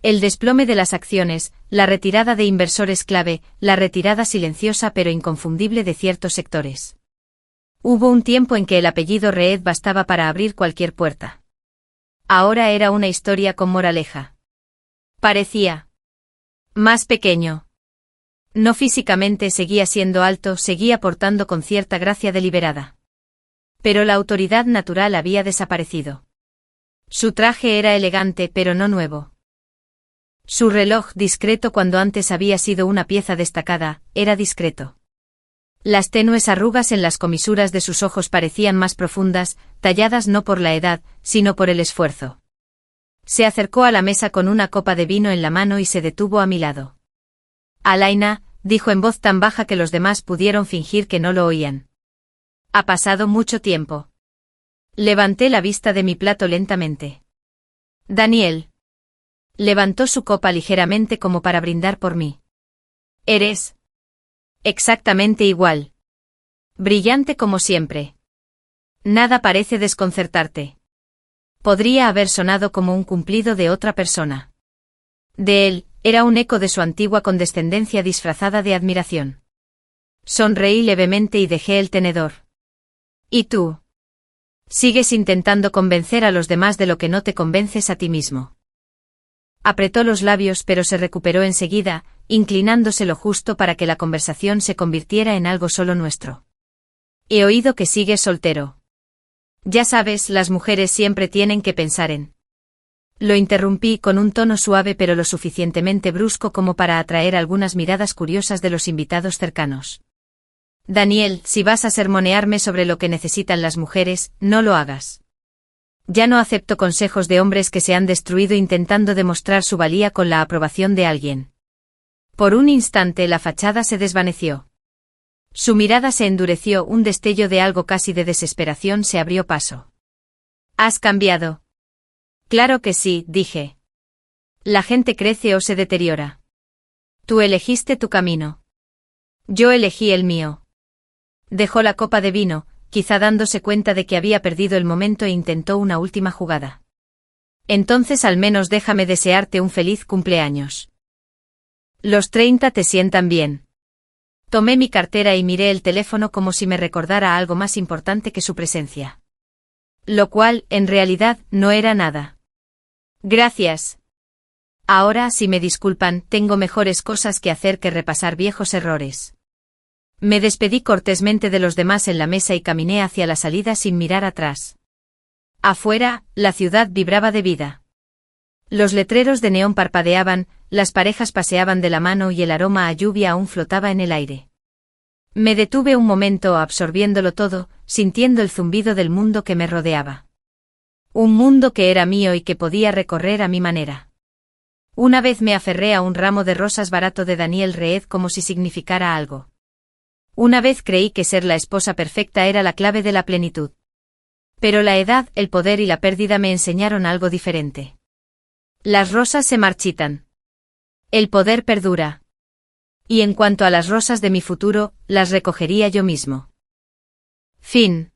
El desplome de las acciones, la retirada de inversores clave, la retirada silenciosa pero inconfundible de ciertos sectores. Hubo un tiempo en que el apellido Reed bastaba para abrir cualquier puerta. Ahora era una historia con moraleja. Parecía más pequeño. No físicamente seguía siendo alto, seguía portando con cierta gracia deliberada. Pero la autoridad natural había desaparecido. Su traje era elegante pero no nuevo. Su reloj, discreto cuando antes había sido una pieza destacada, era discreto. Las tenues arrugas en las comisuras de sus ojos parecían más profundas, talladas no por la edad, sino por el esfuerzo. Se acercó a la mesa con una copa de vino en la mano y se detuvo a mi lado. Alaina, dijo en voz tan baja que los demás pudieron fingir que no lo oían. Ha pasado mucho tiempo. Levanté la vista de mi plato lentamente. Daniel. Levantó su copa ligeramente como para brindar por mí. Eres exactamente igual. Brillante como siempre. Nada parece desconcertarte. Podría haber sonado como un cumplido de otra persona. De él, era un eco de su antigua condescendencia disfrazada de admiración. Sonreí levemente y dejé el tenedor. ¿Y tú? Sigues intentando convencer a los demás de lo que no te convences a ti mismo. Apretó los labios pero se recuperó enseguida, inclinándose lo justo para que la conversación se convirtiera en algo solo nuestro. He oído que sigues soltero. Ya sabes, las mujeres siempre tienen que pensar en... Lo interrumpí con un tono suave pero lo suficientemente brusco como para atraer algunas miradas curiosas de los invitados cercanos. Daniel, si vas a sermonearme sobre lo que necesitan las mujeres, no lo hagas. Ya no acepto consejos de hombres que se han destruido intentando demostrar su valía con la aprobación de alguien. Por un instante la fachada se desvaneció. Su mirada se endureció, un destello de algo casi de desesperación se abrió paso. ¿Has cambiado? Claro que sí, dije. La gente crece o se deteriora. Tú elegiste tu camino. Yo elegí el mío. Dejó la copa de vino, quizá dándose cuenta de que había perdido el momento e intentó una última jugada. Entonces al menos déjame desearte un feliz cumpleaños. Los 30 te sientan bien. Tomé mi cartera y miré el teléfono como si me recordara algo más importante que su presencia. Lo cual, en realidad, no era nada. Gracias. Ahora, si me disculpan, tengo mejores cosas que hacer que repasar viejos errores. Me despedí cortésmente de los demás en la mesa y caminé hacia la salida sin mirar atrás. Afuera, la ciudad vibraba de vida. Los letreros de neón parpadeaban, las parejas paseaban de la mano y el aroma a lluvia aún flotaba en el aire. Me detuve un momento absorbiéndolo todo, sintiendo el zumbido del mundo que me rodeaba. Un mundo que era mío y que podía recorrer a mi manera. Una vez me aferré a un ramo de rosas barato de Daniel Reed como si significara algo. Una vez creí que ser la esposa perfecta era la clave de la plenitud. Pero la edad, el poder y la pérdida me enseñaron algo diferente. Las rosas se marchitan. El poder perdura. Y en cuanto a las rosas de mi futuro, las recogería yo mismo. Fin.